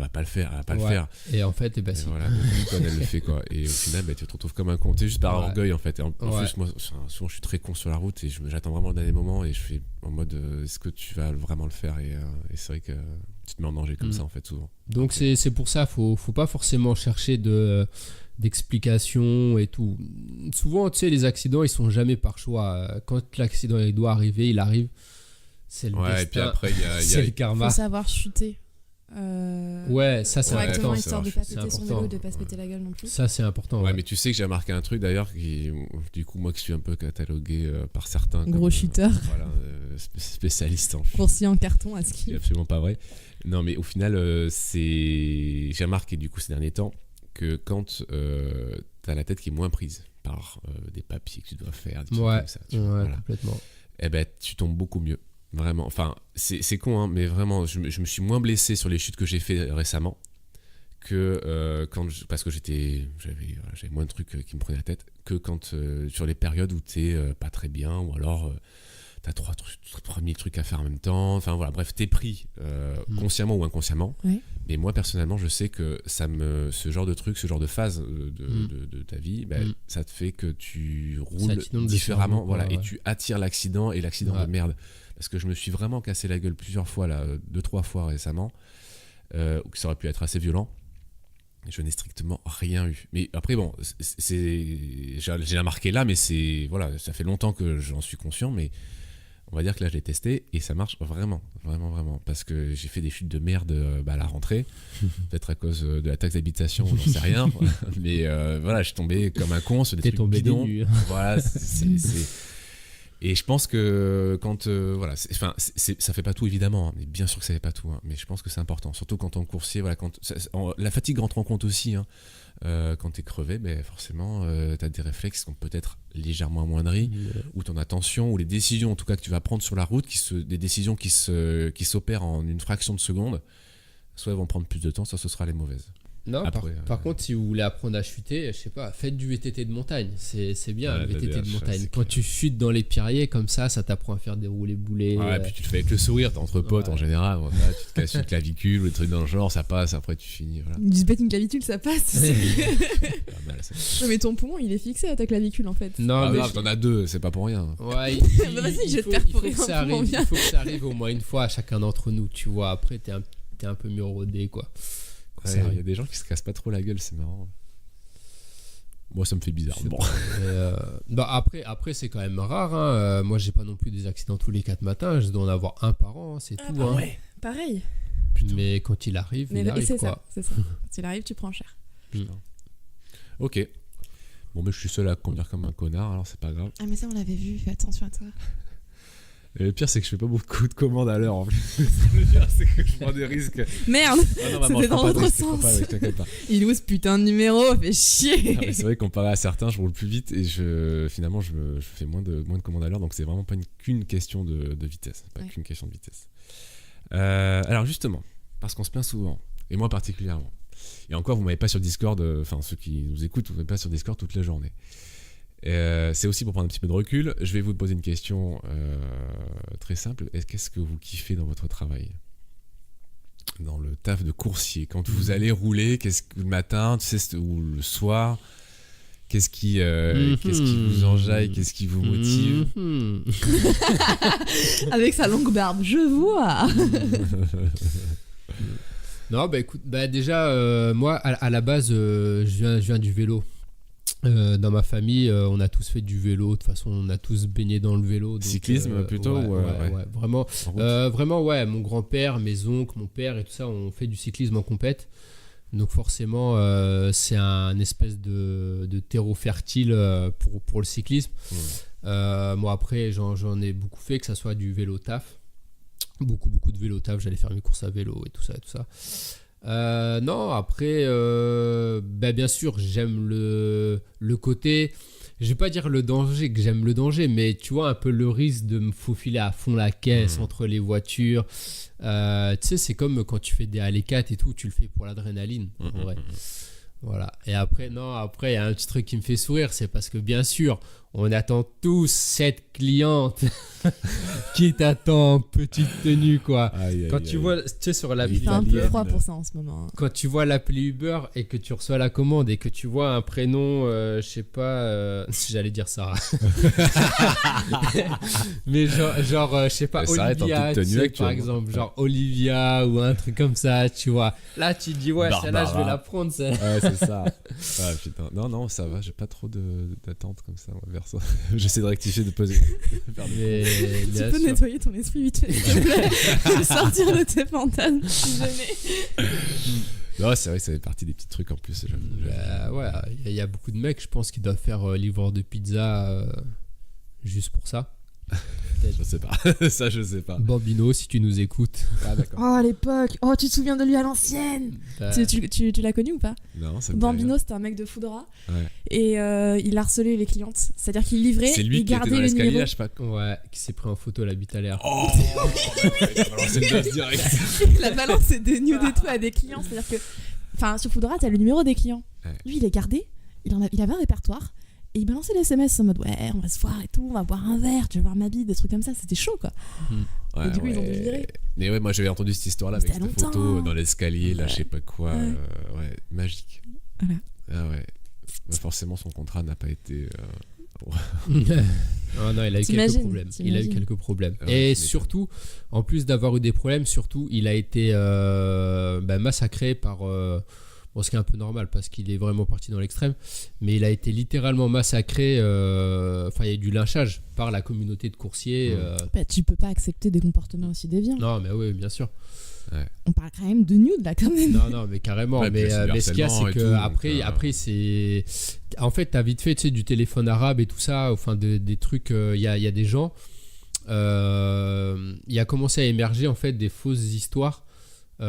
Et en fait si. Voilà, elle le fait quoi. Et au final tu te retrouves comme un con. C'est juste par orgueil en fait. Et en plus moi souvent je suis très con sur la route et j'attends vraiment le dernier moment et je fais en mode est-ce que tu vas vraiment le faire et c'est vrai que tu te mets en danger comme ça en fait souvent. Donc c'est pour ça faut pas forcément chercher d'explications et tout. Souvent, tu sais, les accidents, ils sont jamais par choix. Quand l'accident il doit arriver, il arrive. C'est le destin. Et puis après, c'est le karma. Faut savoir chuter. Ouais, ça c'est correctement, important. histoire de pas péter son vélo, de pas se péter la gueule non plus. Ça c'est important. Ouais, mais tu sais que j'ai remarqué un truc d'ailleurs qui, du coup, moi qui suis un peu catalogué par certains. Gros chuteur. Voilà, spécialiste en chute. Coursier en carton à ski. C'est absolument pas vrai. Non, mais au final, j'ai remarqué du coup ces derniers temps que quand t'as la tête qui est moins prise par des papiers que tu dois faire, des trucs comme ça, voilà. Complètement. Tu tombes beaucoup mieux. Vraiment, enfin, c'est con, hein, mais vraiment, je me suis moins blessé sur les chutes que j'ai fait récemment que parce que j'avais moins de trucs qui me prenaient la tête que quand sur les périodes où t'es pas très bien ou alors t'as 3000 trucs à faire en même temps. Enfin voilà, bref, t'es pris consciemment ou inconsciemment. Ouais. Mais moi personnellement, je sais que ce genre de truc, ce genre de phase de ta vie, ça te fait que tu roules différemment, voilà, et tu attires l'accident de merde. Parce que je me suis vraiment cassé la gueule plusieurs fois là, 2-3 fois récemment. ou que ça aurait pu être assez violent. Je n'ai strictement rien eu. Mais après, bon, j'ai remarqué là, mais voilà, ça fait longtemps que j'en suis conscient, mais on va dire que là, je l'ai testé et ça marche vraiment, vraiment, vraiment. Parce que j'ai fait des chutes de merde à la rentrée, peut-être à cause de la taxe d'habitation, j'en sais rien. Mais voilà, je suis tombé comme un con sur des trucs bidons. des nues. Voilà, Et je pense que quand voilà, ça fait pas tout évidemment, hein, mais bien sûr que ça fait pas tout, hein, mais je pense que c'est important, surtout quand on coursier, voilà, la fatigue rentre en compte aussi, hein, quand t'es crevé, ben forcément t'as des réflexes qui sont peut-être légèrement amoindris, ou ton attention, ou les décisions en tout cas que tu vas prendre sur la route, des décisions qui s'opèrent en une fraction de seconde, soit elles vont prendre plus de temps, soit ce sera les mauvaises. Non, après, par contre, si vous voulez apprendre à chuter, je sais pas, faites du VTT de montagne. C'est bien, le VTT de montagne. Quand tu chutes dans les pierriers comme ça t'apprend à faire des roulés-boulés. Ouais, puis tu te fais avec le sourire, t'es entre potes en général. Voilà, tu te casses une clavicule ou des trucs dans le genre, ça passe, après tu finis. Voilà. Tu se pètes une clavicule, ça passe. Pas mal, ça. Ouais, mais ton poumon, il est fixé à ta clavicule en fait. Non, mais t'en as deux, c'est pas pour rien. Ouais, bah vas-y, je vais te perforer un poumon bien. Il faut que ça arrive au moins une fois à chacun d'entre nous, tu vois. Après, t'es un peu mieux rodé, quoi. Il y a des gens qui se cassent pas trop la gueule, c'est marrant. Moi, ça me fait bizarre. Bon. Après, c'est quand même rare. Hein. Moi, j'ai pas non plus des accidents tous les 4 matins. Je dois en avoir un par an, c'est tout. Hein. Ouais, pareil. Mais quand il arrive, il arrive, c'est quoi. ça. Quand il arrive, tu prends cher. Ok. Bon, mais je suis seul à conduire comme un connard, alors c'est pas grave. Ah, mais ça, on l'avait vu. Fais attention à toi. Et le pire, c'est que je fais pas beaucoup de commandes à l'heure en plus. Le pire, c'est que je prends des risques. Merde, c'était dans l'autre sens. T'inquiète pas. Il est où ce putain de numéro? Fait chier. C'est vrai, comparé à certains, je roule plus vite et finalement, je fais moins de commandes à l'heure, donc c'est vraiment pas qu'une question de vitesse. Pas qu'une question de vitesse. Alors justement, parce qu'on se plaint souvent, et moi particulièrement, et encore, vous m'avez pas sur Discord, enfin ceux qui nous écoutent, vous m'avez pas sur Discord toute la journée. C'est aussi pour prendre un petit peu de recul. Je vais vous poser une question très simple. Qu'est-ce que vous kiffez dans votre travail? Dans le taf de coursier, quand vous allez rouler, qu'est-ce que le matin, tu sais, ou le soir, qu'est-ce qui vous enjaille, qu'est-ce qui vous motive? Avec sa longue barbe, je vois. Non, bah écoute, déjà, moi, à la base, je viens du vélo. Dans ma famille, on a tous fait du vélo. De toute façon, on a tous baigné dans le vélo. Donc, cyclisme plutôt ouais, vraiment, ouais. Mon grand-père, mes oncles, mon père et tout ça, on fait du cyclisme en compète. Donc forcément, c'est un espèce de terreau fertile pour le cyclisme. Moi, après, j'en ai beaucoup fait, que ça soit du vélo taf. Beaucoup de vélo taf. J'allais faire mes courses à vélo et tout ça. Non, après, bien sûr, j'aime le côté, je vais pas dire le danger, que j'aime le danger, mais tu vois un peu le risque de me faufiler à fond la caisse entre les voitures. Tu sais, c'est comme quand tu fais des allées 4 et tout, tu le fais pour l'adrénaline. En vrai. Voilà. Et après, il y a un petit truc qui me fait sourire, c'est parce que bien sûr, on attend tous cette cliente qui t'attend en petite tenue, quoi. Quand tu vois, tu sais, sur l'appli. Il fait un peu froid pour ça en ce moment. Quand tu vois l'appli Uber et que tu reçois la commande et que tu vois un prénom, je sais pas, j'allais dire Sarah. Mais genre je sais pas, Olivia, tu sais, par exemple, genre Olivia ou un truc comme ça, tu vois. Là, tu te dis, ouais, celle-là, je vais la prendre, celle-là. Ouais, c'est ça. Ah, putain. Non, ça va, j'ai pas trop d'attente comme ça vers ça. J'essaie de rectifier, de poser. Tu peux nettoyer ton esprit vite fait, s'il te plaît. Sortir de tes fantasmes, si jamais. Non, c'est vrai que ça fait partie des petits trucs en plus. Ouais, il y a beaucoup de mecs, je pense, qui doivent faire livreur de pizza juste pour ça. Je sais pas. Ça, je sais pas. Bambino, si tu nous écoutes. Ah, d'accord. Oh, à l'époque. Oh, tu te souviens de lui à l'ancienne. Tu l'as connu ou pas? Non, ça me Bambino, c'était un mec de Foodora. Ouais. Et il harcelait les clientes. C'est-à-dire qu'il livrait, il gardait le numéro. Là, je sais pas. Ouais, qui s'est pris en photo à la bite à l'air. Oh, il a balancé le gaz direct. Il a balancé des nudes et tout à des clients. C'est-à-dire que, enfin, sur Foodora, t'as le numéro des clients. Ouais. Lui, il est gardé. Il avait un répertoire. Et il balançait les SMS en mode ouais, on va se voir et tout, on va boire un verre, tu veux voir ma bite, des trucs comme ça. C'était chaud, quoi. Ouais, et du coup, ils ont dû virer. Mais ouais, moi j'avais entendu cette histoire-là avec cette photo dans l'escalier, là, je sais pas quoi. Ouais, magique. Voilà. Ah ouais. Bah, forcément, son contrat n'a pas été Ah non, il a eu quelques T'imagines, problèmes. Il a eu t'imagines. quelques problèmes. Ouais, Et tu m'étonnes. surtout, en plus d'avoir eu des problèmes, surtout, il a été massacré par. Bon, ce qui est un peu normal parce qu'il est vraiment parti dans l'extrême, mais il a été littéralement massacré. Enfin, il y a eu du lynchage par la communauté de coursiers. Bah, tu peux pas accepter des comportements aussi déviants. Non, mais oui, bien sûr. On parle quand même de nude là, quand même. Non, mais carrément. Ouais, puis mais il y a ce qu'il y a, harcèlement c'est et que tout, après, donc, après, c'est. En fait, t'as vite fait, tu sais, du téléphone arabe et tout ça, enfin, des trucs. Il y a des gens. Il a commencé à émerger en fait des fausses histoires. Tu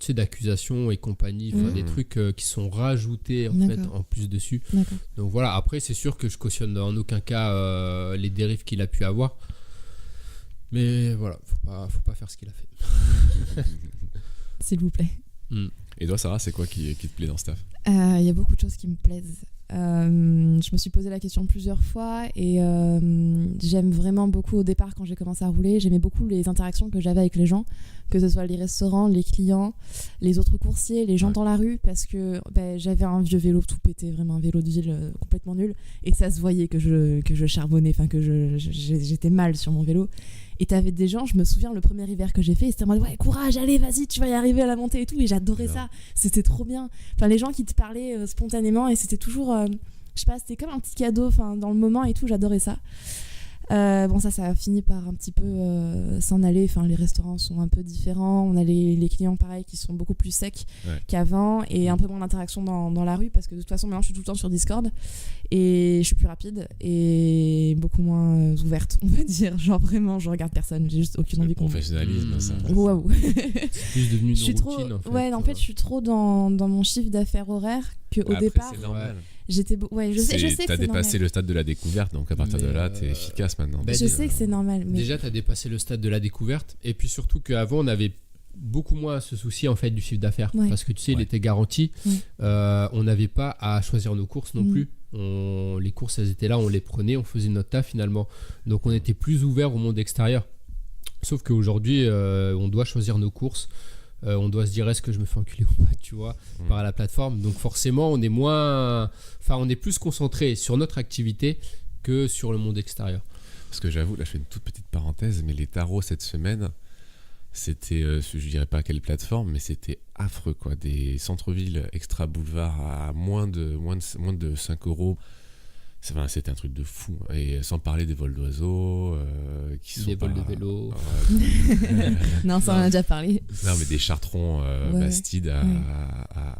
sais, d'accusations et compagnie, enfin, des trucs qui sont rajoutés en fait D'accord. en plus dessus. D'accord. Donc voilà, après c'est sûr que je cautionne en aucun cas les dérives qu'il a pu avoir, mais voilà, faut pas faire ce qu'il a fait. S'il vous plaît. Et toi, Sarah, c'est quoi qui te plaît dans ce taf? Il y a beaucoup de choses qui me plaisent. Je me suis posé la question plusieurs fois et j'aime vraiment beaucoup au départ quand j'ai commencé à rouler, j'aimais beaucoup les interactions que j'avais avec les gens, que ce soit les restaurants, les clients, les autres coursiers, les gens dans la rue, parce que j'avais un vieux vélo tout pété, vraiment un vélo de ville complètement nul, et ça se voyait que je charbonnais, enfin que j'étais mal sur mon vélo. Et t'avais des gens, je me souviens le premier hiver que j'ai fait, c'était en mode ouais, courage, allez, vas-y, tu vas y arriver à la montée et tout, et j'adorais ça, c'était trop bien. Enfin, les gens qui te parlaient spontanément, et c'était toujours, je sais pas, c'était comme un petit cadeau, enfin, dans le moment et tout, j'adorais ça. Bon, ça a fini par un petit peu s'en aller. Enfin, les restaurants sont un peu différents. On a les clients, pareil, qui sont beaucoup plus secs qu'avant, et un peu moins d'interaction dans la rue, parce que de toute façon, maintenant, je suis tout le temps sur Discord et je suis plus rapide et beaucoup moins ouverte, on va dire. Genre, vraiment, je regarde personne. J'ai juste aucune envie qu'on. Professionnalisme, ça. Waouh! C'est plus devenu une Je suis routine trop. en fait. Ouais, en fait, je suis trop dans mon chiffre d'affaires horaire que au Après, départ. c'est normal. J'étais. Ouais, je sais que T'as c'est dépassé normal. le stade de la découverte, donc à partir de Mais, là, t'es efficace maintenant. bah, Je sais que c'est normal, mais. Déjà, t'as dépassé le stade de la découverte, et puis surtout qu'avant, on avait beaucoup moins ce souci en fait du chiffre d'affaires, Ouais. parce que tu sais, il Ouais. était garanti. Ouais. On n'avait pas à choisir nos courses non plus. Les courses, elles étaient là, on les prenait, on faisait notre taf finalement. Donc on était plus ouvert au monde extérieur. Sauf qu'aujourd'hui, on doit choisir nos courses. On doit se dire, est-ce que je me fais enculer ou pas, tu vois, par la plateforme. Donc forcément, on est moins, enfin, on est plus concentré sur notre activité que sur le monde extérieur. Parce que j'avoue, là, je fais une toute petite parenthèse, mais les tarots cette semaine, c'était, je dirais pas à quelle plateforme, mais c'était affreux, quoi. Des centres-villes extra boulevards à moins de 5 euros. C'était un truc de fou. Et sans parler des vols d'oiseaux, qui sont Des vols pas- de vélo. Ouais. Non, ça on en a déjà parlé. Non, mais des chartrons Ouais. Bastide à, Ouais. à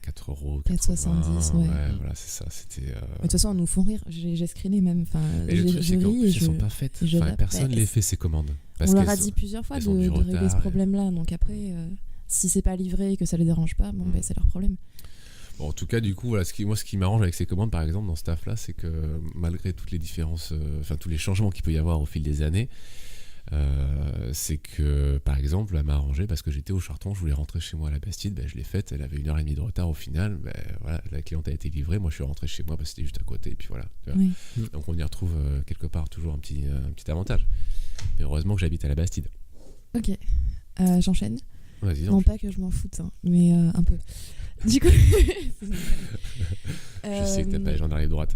4 euros. 4,70, ouais. Voilà, c'est ça. C'était. De toute façon, ils nous font rire. J'ai screené même. Enfin, Et le truc, je c'est qu'en ris plus, et elles sont pas faites. et je Enfin, zappe. personne Ouais. les fait, ces commandes. Parce On leur qu'elles a sont- dit plusieurs fois elles ont du de régler retard, ce et- problème-là. Donc après, si c'est pas livré et que ça les dérange pas, bon, ben, c'est leur problème. Bon, en tout cas, du coup, voilà, ce qui m'arrange avec ces commandes, par exemple, dans ce taf-là, c'est que malgré toutes les différences, enfin tous les changements qu'il peut y avoir au fil des années, c'est que, par exemple, elle m'a arrangé parce que j'étais au Charton, je voulais rentrer chez moi à la Bastide, ben, je l'ai faite, elle avait 1h30 de retard au final, ben, voilà, la cliente a été livrée, moi je suis rentré chez moi parce que c'était juste à côté, et puis voilà. Tu vois. Oui. Donc on y retrouve quelque part toujours un petit avantage. Mais heureusement que j'habite à la Bastide. Ok. J'enchaîne. Vas-y, Non, pas que je m'en foute, hein, mais un peu. Du coup. je sais que t'as pas les gens de la rive droite.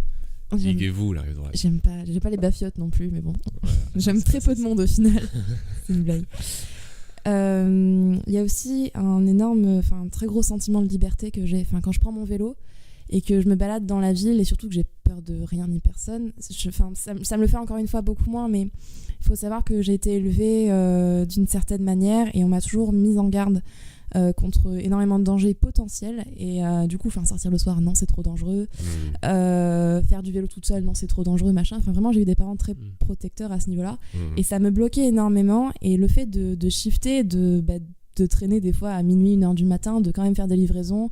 J'aime- Liguez-vous, la rive droite. J'aime pas, j'ai pas les bafiottes non plus, mais bon. Voilà. J'aime très peu de monde au final. C'est une blague. Il y a aussi un très gros sentiment de liberté que j'ai. Enfin, quand je prends mon vélo et que je me balade dans la ville, et surtout que j'ai peur de rien ni personne, ça me le fait encore une fois beaucoup moins, mais il faut savoir que j'ai été élevée d'une certaine manière et on m'a toujours mise en garde contre énormément de dangers potentiels, et du coup sortir le soir, non, c'est trop dangereux. Faire du vélo toute seule, non, c'est trop dangereux, machin. Enfin, vraiment, j'ai eu des parents très protecteurs à ce niveau-là, et ça me bloquait énormément. Et le fait de shifter, de traîner des fois à minuit, 1h du matin, de quand même faire des livraisons,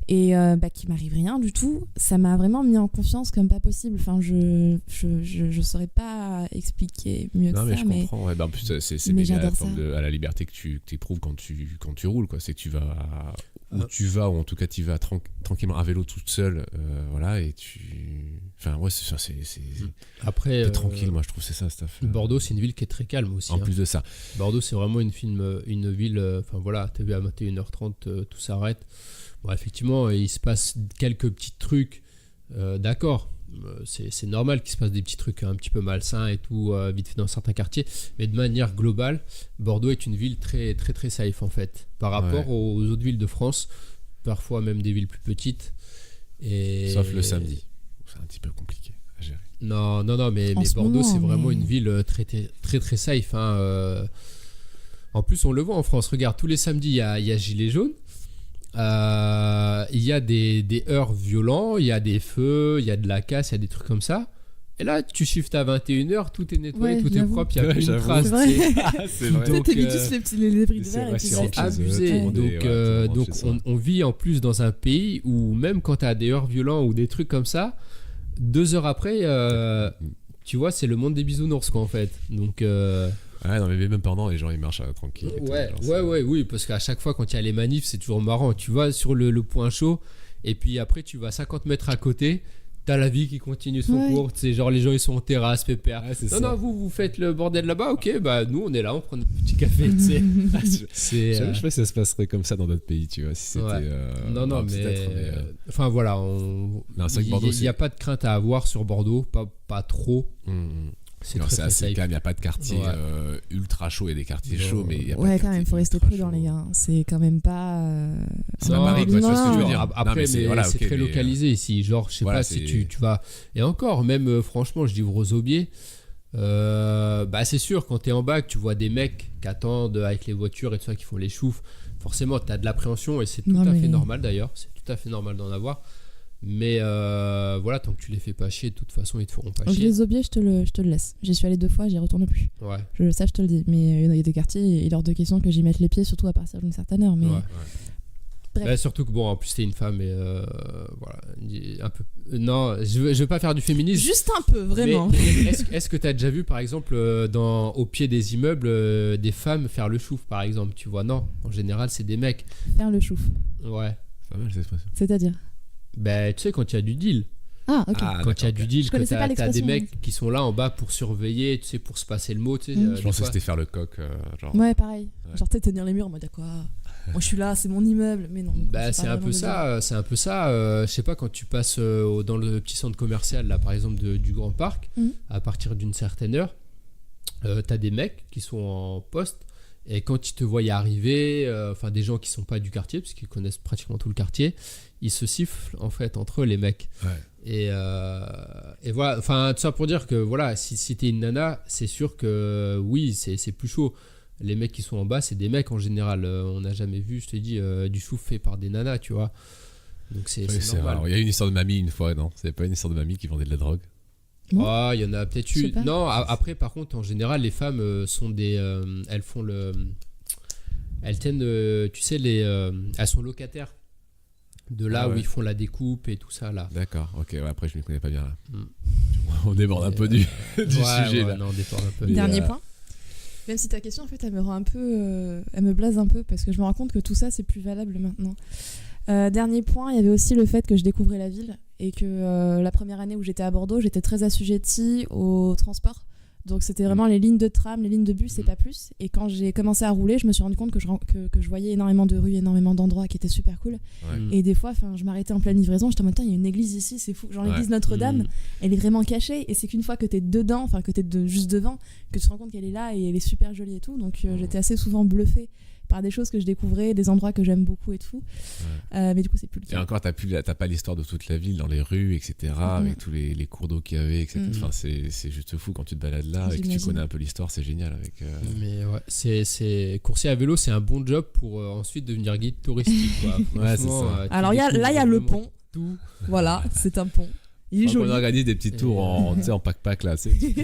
et qu'il m'arrive rien du tout, ça m'a vraiment mis en confiance comme pas possible. Enfin, je saurais pas expliquer mieux Non, que mais ça, je comprends. Ouais, bah, en plus, c'est mais lié à la j'adore forme ça. à la liberté que tu éprouves quand tu roules, quoi. C'est que tu vas où tu vas, ou en tout cas tu vas tranquillement à vélo toute seule, voilà, et tu. Enfin, ouais, c'est Après, t'es tranquille, moi je trouve, c'est ça, stuff. Bordeaux, c'est une ville qui est très calme aussi. En hein. plus de ça. Bordeaux, c'est vraiment une ville. Enfin voilà, t'es à 21h30, tout s'arrête. Bon, effectivement, il se passe quelques petits trucs, d'accord. c'est normal qu'il se passe des petits trucs un petit peu malsains et tout, vite fait dans certains quartiers. Mais de manière globale, Bordeaux est une ville très, très, très safe en fait, par rapport aux autres villes de France, parfois même des villes plus petites. Sauf le samedi. C'est un petit peu compliqué à gérer. Non, mais Bordeaux, c'est vraiment une ville très, très, très, très safe. Hein. En plus, on le voit en France. Regarde, tous les samedis, il y a Gilets jaunes. Il y a des heurts violents, il y a des feux, il y a de la casse, il y a des trucs comme ça. Et là, tu shifts à 21h, tout est nettoyé, tout est propre, il n'y a plus une trace. C'est vrai. T'évites juste les débris de verre et puis c'est abusé. Donc on vit en plus dans un pays où même quand tu as des heurts violents ou des trucs comme ça, 2 heures après, tu vois, c'est le monde des bisounours quoi en fait. Donc ouais, non, mais même pendant, les gens ils marchent tranquille. Oui, parce qu'à chaque fois quand il y a les manifs, c'est toujours marrant. Tu vas sur le point chaud, et puis après tu vas 50 mètres à côté, t'as la vie qui continue son cours. C'est genre les gens ils sont en terrasse, pépère. Ouais, non, vous faites le bordel là-bas, ok, bah nous on est là, on prend notre petit café. Je sais pas si ça se passerait comme ça dans d'autres pays, tu vois. Si c'était. Non, mais. Enfin voilà, il n'y a pas de crainte à avoir sur Bordeaux, pas trop. C'est très assez calme, il n'y a pas de quartier ultra chaud, il y a des quartiers chauds, mais il y a pas de quand même, il faut rester prudent, les gars. C'est quand même pas. C'est pas Paris, quoi, tu vois ce que je veux dire. Après, c'est très localisé ici. Genre, je sais pas si tu vas. Et encore, même franchement, je dis aux aubiers, c'est sûr, quand t'es en bac, tu vois des mecs qui attendent avec les voitures et tout ça, qui font les choufs. Forcément, t'as de l'appréhension et c'est tout à fait normal d'ailleurs. C'est tout à fait normal d'en avoir. Mais voilà, tant que tu les fais pas chier, de toute façon, ils te feront pas chier. Les aubiers, je te le laisse. J'y suis allé 2 fois, j'y retourne plus. Ouais. Je te le dis. Mais il y a des quartiers, il est hors de question que j'y mette les pieds, surtout à partir d'une certaine heure. Mais... Bref. Surtout que, bon, en plus, t'es une femme et voilà. Un peu... Non, je veux pas faire du féminisme. Juste un peu, vraiment. Mais est-ce que t'as déjà vu, par exemple, au pied des immeubles, des femmes faire le chouf, par exemple? Tu vois, non. En général, c'est des mecs. Faire le chouf. Ouais. C'est pas mal cette expression. C'est-à-dire? Tu sais, quand il y a du deal. Ah, ok. Quand il y a du deal, que t'as des mecs qui sont là en bas pour surveiller, tu sais, pour se passer le mot. Tu sais, je pensais que c'était faire le coq. Genre. Ouais, pareil. Genre, tu sais, tenir les murs en mode, quoi. Moi, je suis là, c'est mon immeuble. Mais non. C'est un peu ça. Je sais pas, quand tu passes dans le petit centre commercial, là, par exemple, du Grand Parc, à partir d'une certaine heure, t'as des mecs qui sont en poste. Et quand ils te voient y arriver, des gens qui sont pas du quartier, parce qu'ils connaissent pratiquement tout le quartier, ils se sifflent en fait entre eux, les mecs. Ouais. Et voilà, tout ça pour dire que voilà, si t'es une nana, c'est sûr que oui, c'est plus chaud. Les mecs qui sont en bas, c'est des mecs en général. On n'a jamais vu, je te dis, du souffle fait par des nanas, tu vois. Donc c'est normal. Il y a une histoire de mamie une fois, non? C'est pas une histoire de mamie qui vendait de la drogue? Il y en a peut-être eu. Non, après, par contre, en général, les femmes sont des. Elles font le. Elles tiennent, tu sais, elles sont locataires de là où ils font la découpe et tout ça, là. D'accord, ok, après, je ne m'y connais pas bien là. On déborde un peu du sujet là. Non, on déborde un peu. Dernier point. Même si ta question, en fait, elle me rend un peu. Elle me blase un peu parce que je me rends compte que tout ça, c'est plus valable maintenant. Dernier point, il y avait aussi le fait que je découvrais la ville et que la première année où j'étais à Bordeaux, j'étais très assujettie au transport. Donc c'était vraiment les lignes de tram, les lignes de bus et pas plus. Et quand j'ai commencé à rouler, je me suis rendu compte que je voyais énormément de rues, énormément d'endroits qui étaient super cool. Ouais. Et des fois, je m'arrêtais en pleine livraison, j'étais en mode, il y a une église ici, c'est fou. Genre l'église Notre-Dame, elle est vraiment cachée. Et c'est qu'une fois que t'es dedans, que t'es juste devant, que tu te rends compte qu'elle est là et elle est super jolie et tout. Donc j'étais assez souvent bluffée par des choses que je découvrais, des endroits que j'aime beaucoup et tout. Mais du coup, c'est plus le cas. Et encore, t'as pas l'histoire de toute la ville dans les rues, etc., avec tous les cours d'eau qu'il y avait, etc. Enfin, c'est juste fou quand tu te balades là et que tu connais un peu l'histoire, c'est génial. Mais ouais, coursier à vélo, c'est un bon job pour ensuite devenir guide touristique. Quoi. Ouais, c'est ça. Alors, il y a le pont. Tout. Voilà, c'est un pont. Il est joli. On organise des petits tours en pack-pack là, tu sais,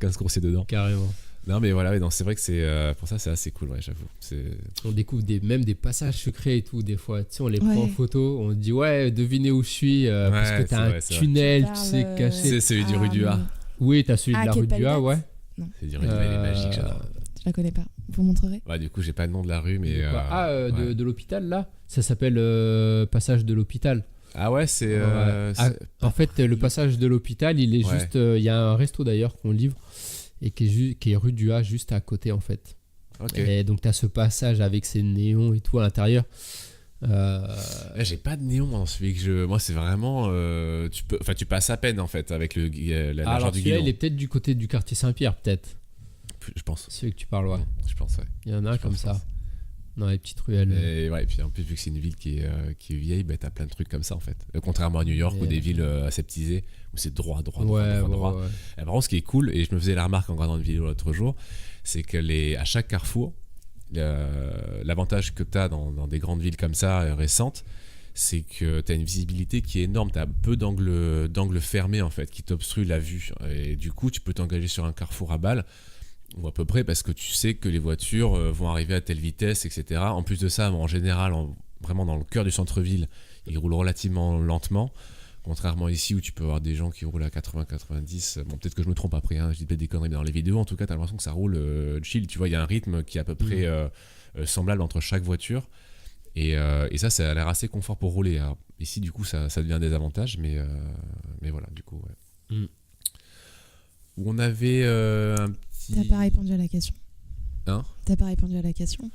15 coursiers dedans. Carrément. Non mais voilà, c'est vrai que pour ça c'est assez cool, ouais, j'avoue. On découvre même des passages secrets et tout des fois. Tu sais, on les prend en photo, on dit devinez où je suis parce que t'as un tunnel, tu sais, caché. C'est celui du rue du A. Oui, t'as celui de la rue du A, ouais. Non. C'est du rue du A, il est magique, j'adore. Je la connais pas. Vous montrerez. Ouais, du coup j'ai pas le nom de la rue, mais. De l'hôpital là. Ça s'appelle passage de l'hôpital. Ah ouais, c'est. En fait, le passage de l'hôpital, il est juste. Il y a un resto d'ailleurs qu'on livre. Et qui est rue du A, juste à côté en fait. Okay. Et donc t'as ce passage avec ses néons et tout à l'intérieur. J'ai pas de néon dans celui que je. Moi, c'est vraiment. Tu passes à peine en fait avec la largeur Alors du celui-là, guidon. il est peut-être du côté du quartier Saint-Pierre, peut-être. Je pense. Celui que tu parles, ouais. Je pense, ouais. Il y en a Je comme pense, ça. Dans les petites ruelles. Et ouais, et puis en plus, vu que c'est une ville qui est vieille, bah, t'as plein de trucs comme ça en fait. Contrairement à New York ou des villes aseptisées où c'est droit. Ouais. Et par contre, ce qui est cool, et je me faisais la remarque en regardant une vidéo l'autre jour, c'est que à chaque carrefour, l'avantage que t'as dans des grandes villes comme ça récentes, c'est que t'as une visibilité qui est énorme. T'as peu d'angles fermés en fait qui t'obstruent la vue. Et du coup, tu peux t'engager sur un carrefour à balle. Ou à peu près parce que tu sais que les voitures vont arriver à telle vitesse, etc. En plus de ça, en général, vraiment dans le cœur du centre-ville, ils roulent relativement lentement. Contrairement ici où tu peux avoir des gens qui roulent à 80-90. Bon, peut-être que je me trompe après, hein, je dis peut-être des conneries, mais dans les vidéos, en tout cas, tu as l'impression que ça roule chill. Tu vois, il y a un rythme qui est à peu près semblable entre chaque voiture. Et ça a l'air assez confort pour rouler. Alors, ici, du coup, ça devient des avantages, mais voilà, du coup, ouais. Où on avait un petit... T'as pas répondu à la question. Hein ? T'as pas répondu à la question.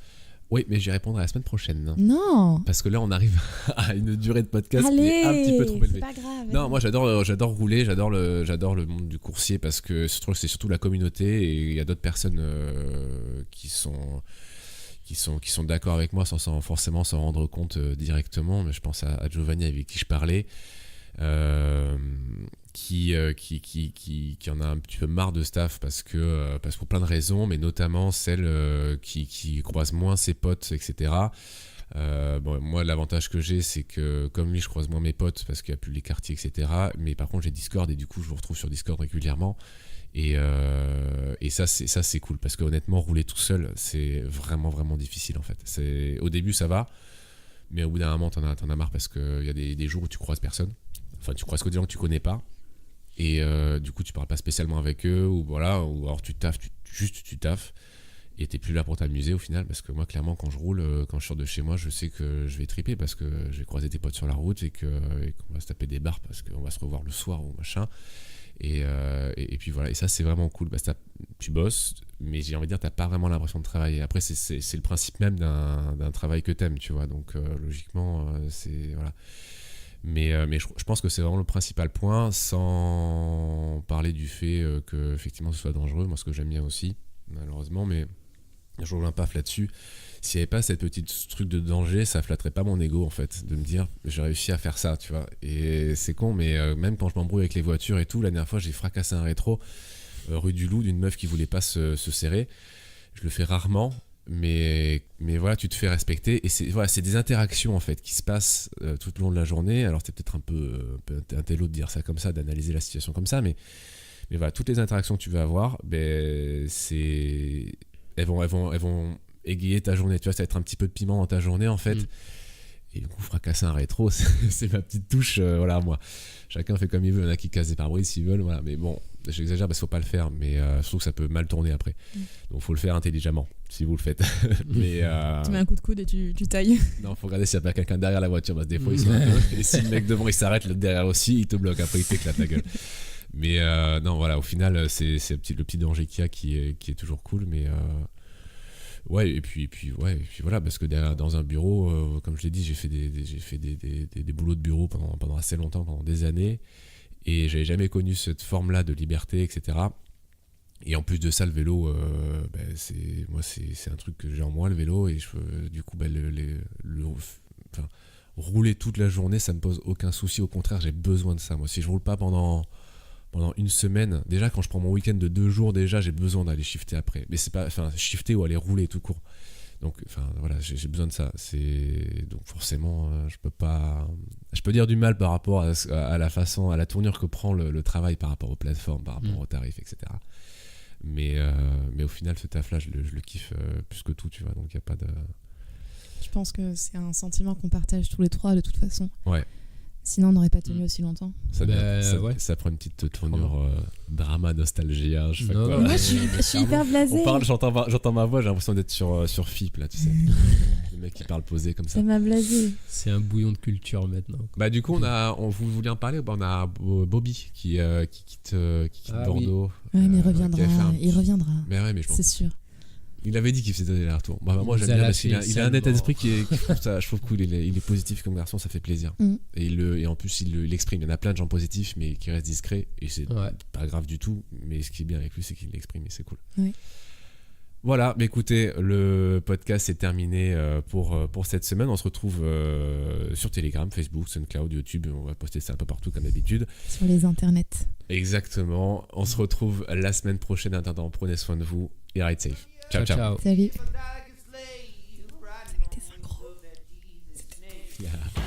Oui, mais j'y répondrai la semaine prochaine. Non. Parce que là, on arrive à une durée de podcast qui Allez, est un petit peu trop élevée. c'est pas grave. Non, moi j'adore rouler, j'adore le monde du coursier parce que je trouve que c'est surtout la communauté et il y a d'autres personnes qui sont d'accord avec moi sans forcément s'en rendre compte directement. Mais je pense à Giovanni avec qui je parlais. Qui en a un petit peu marre de staff parce que pour plein de raisons, mais notamment celle qui croise moins ses potes, etc. Bon, moi, l'avantage que j'ai, c'est que comme lui, je croise moins mes potes parce qu'il n'y a plus les quartiers, etc. Mais par contre, j'ai Discord et du coup, je vous retrouve sur Discord régulièrement. Et ça, c'est cool parce que honnêtement, rouler tout seul, c'est vraiment, vraiment difficile en fait. Au début, ça va, mais au bout d'un moment, t'en as marre parce qu'il y a des jours où tu croises personne. Enfin, tu croises que des gens que tu connais pas. Et du coup, tu parles pas spécialement avec eux, ou alors tu taffes, tu taffes, et t'es plus là pour t'amuser au final, parce que moi, clairement, quand je roule, quand je sors de chez moi, je sais que je vais triper parce que je vais croiser des potes sur la route et qu'on va se taper des barres parce qu'on va se revoir le soir ou machin. Et puis voilà, et ça, c'est vraiment cool. Parce que tu bosses, mais j'ai envie de dire, t'as pas vraiment l'impression de travailler. Après, c'est le principe même d'un travail que t'aimes, tu vois, donc logiquement, c'est. Voilà. Mais je pense que c'est vraiment le principal point, sans parler du fait que effectivement ce soit dangereux. Moi, ce que j'aime bien aussi, malheureusement, mais je reviens pas là-dessus. S'il n'y avait pas cette petite truc de danger, ça flatterait pas mon ego en fait, de me dire j'ai réussi à faire ça, tu vois. Et c'est con, mais même quand je m'embrouille avec les voitures et tout, la dernière fois j'ai fracassé un rétro rue du Loup d'une meuf qui voulait pas se serrer. Je le fais rarement. Mais voilà, tu te fais respecter et c'est des interactions en fait qui se passent tout au long de la journée. Alors c'est peut-être un peu un télo de dire ça comme ça, d'analyser la situation comme ça, mais voilà, toutes les interactions que tu vas avoir, elles vont égayer ta journée. Tu vois, ça va être un petit peu de piment dans ta journée en fait. Et du coup, fracasser un rétro, c'est ma petite touche. Voilà, moi, chacun fait comme il veut. Il y en a qui cassent des pare-brise s'ils veulent, voilà. Mais bon, j'exagère parce qu'il faut pas le faire, mais je trouve que ça peut mal tourner après. Donc faut le faire intelligemment si vous le faites. Mais tu mets un coup de coude et tu tailles. non, faut regarder s'il n'y a pas quelqu'un derrière la voiture parce que des fois ils sont et si le mec devant il s'arrête, le derrière aussi, il te bloque. Après il t'éclate la gueule. Mais non, voilà, au final c'est le petit danger qu'il y a qui est toujours cool, mais ouais, et puis voilà, parce que dans un bureau, comme je l'ai dit, j'ai fait des boulots de bureau pendant assez longtemps, pendant des années, et j'avais jamais connu cette forme-là de liberté, etc. Et en plus de ça, le vélo, c'est un truc que j'ai en moi, le vélo, et du coup, rouler toute la journée, ça me pose aucun souci. Au contraire, j'ai besoin de ça. Moi, si je roule pas pendant une semaine, déjà quand je prends mon week-end de 2 jours, déjà j'ai besoin d'aller shifter après. Mais c'est pas, shifter ou aller rouler tout court. Donc, voilà, j'ai besoin de ça. Donc forcément, je peux dire du mal par rapport à la façon, à la tournure que prend le travail par rapport aux plateformes, par rapport aux tarifs, etc. Mais au final, ce taf-là, je le kiffe plus que tout, tu vois. Donc il y a pas de. Je pense que c'est un sentiment qu'on partage tous les trois de toute façon. Ouais. Sinon, on n'aurait pas tenu aussi longtemps. Ça prend une petite tournure drama, nostalgie, je sais pas quoi. Moi, je suis hyper blasée. J'entends ma voix, j'ai l'impression d'être sur FIP, là, tu sais. Le mec qui parle posé comme ça. Ça m'a blasé. C'est un bouillon de culture maintenant. Bah, du coup, vous vouliez en parler, on a Bobby qui quitte Bordeaux. Oui. Ouais, mais il reviendra. Mais ouais, mais je pense. C'est sûr. Il avait dit qu'il faisait des allers-retours. Bah, moi, j'aime Vous bien allez parce qu'il a lâcher un état salement. d'esprit je trouve cool. Il est positif comme garçon, ça fait plaisir. Et en plus, il l'exprime. Il y en a plein de gens positifs, mais qui restent discrets. Et c'est pas grave du tout. Mais ce qui est bien avec lui, c'est qu'il l'exprime et c'est cool. Oui. Voilà, mais écoutez, le podcast est terminé pour cette semaine. On se retrouve sur Telegram, Facebook, SoundCloud, YouTube. On va poster ça un peu partout comme d'habitude. Sur les internets. Exactement. On se retrouve la semaine prochaine. En attendant, prenez soin de vous et ride safe. Ciao, ciao. Ciao. Salut. Yeah.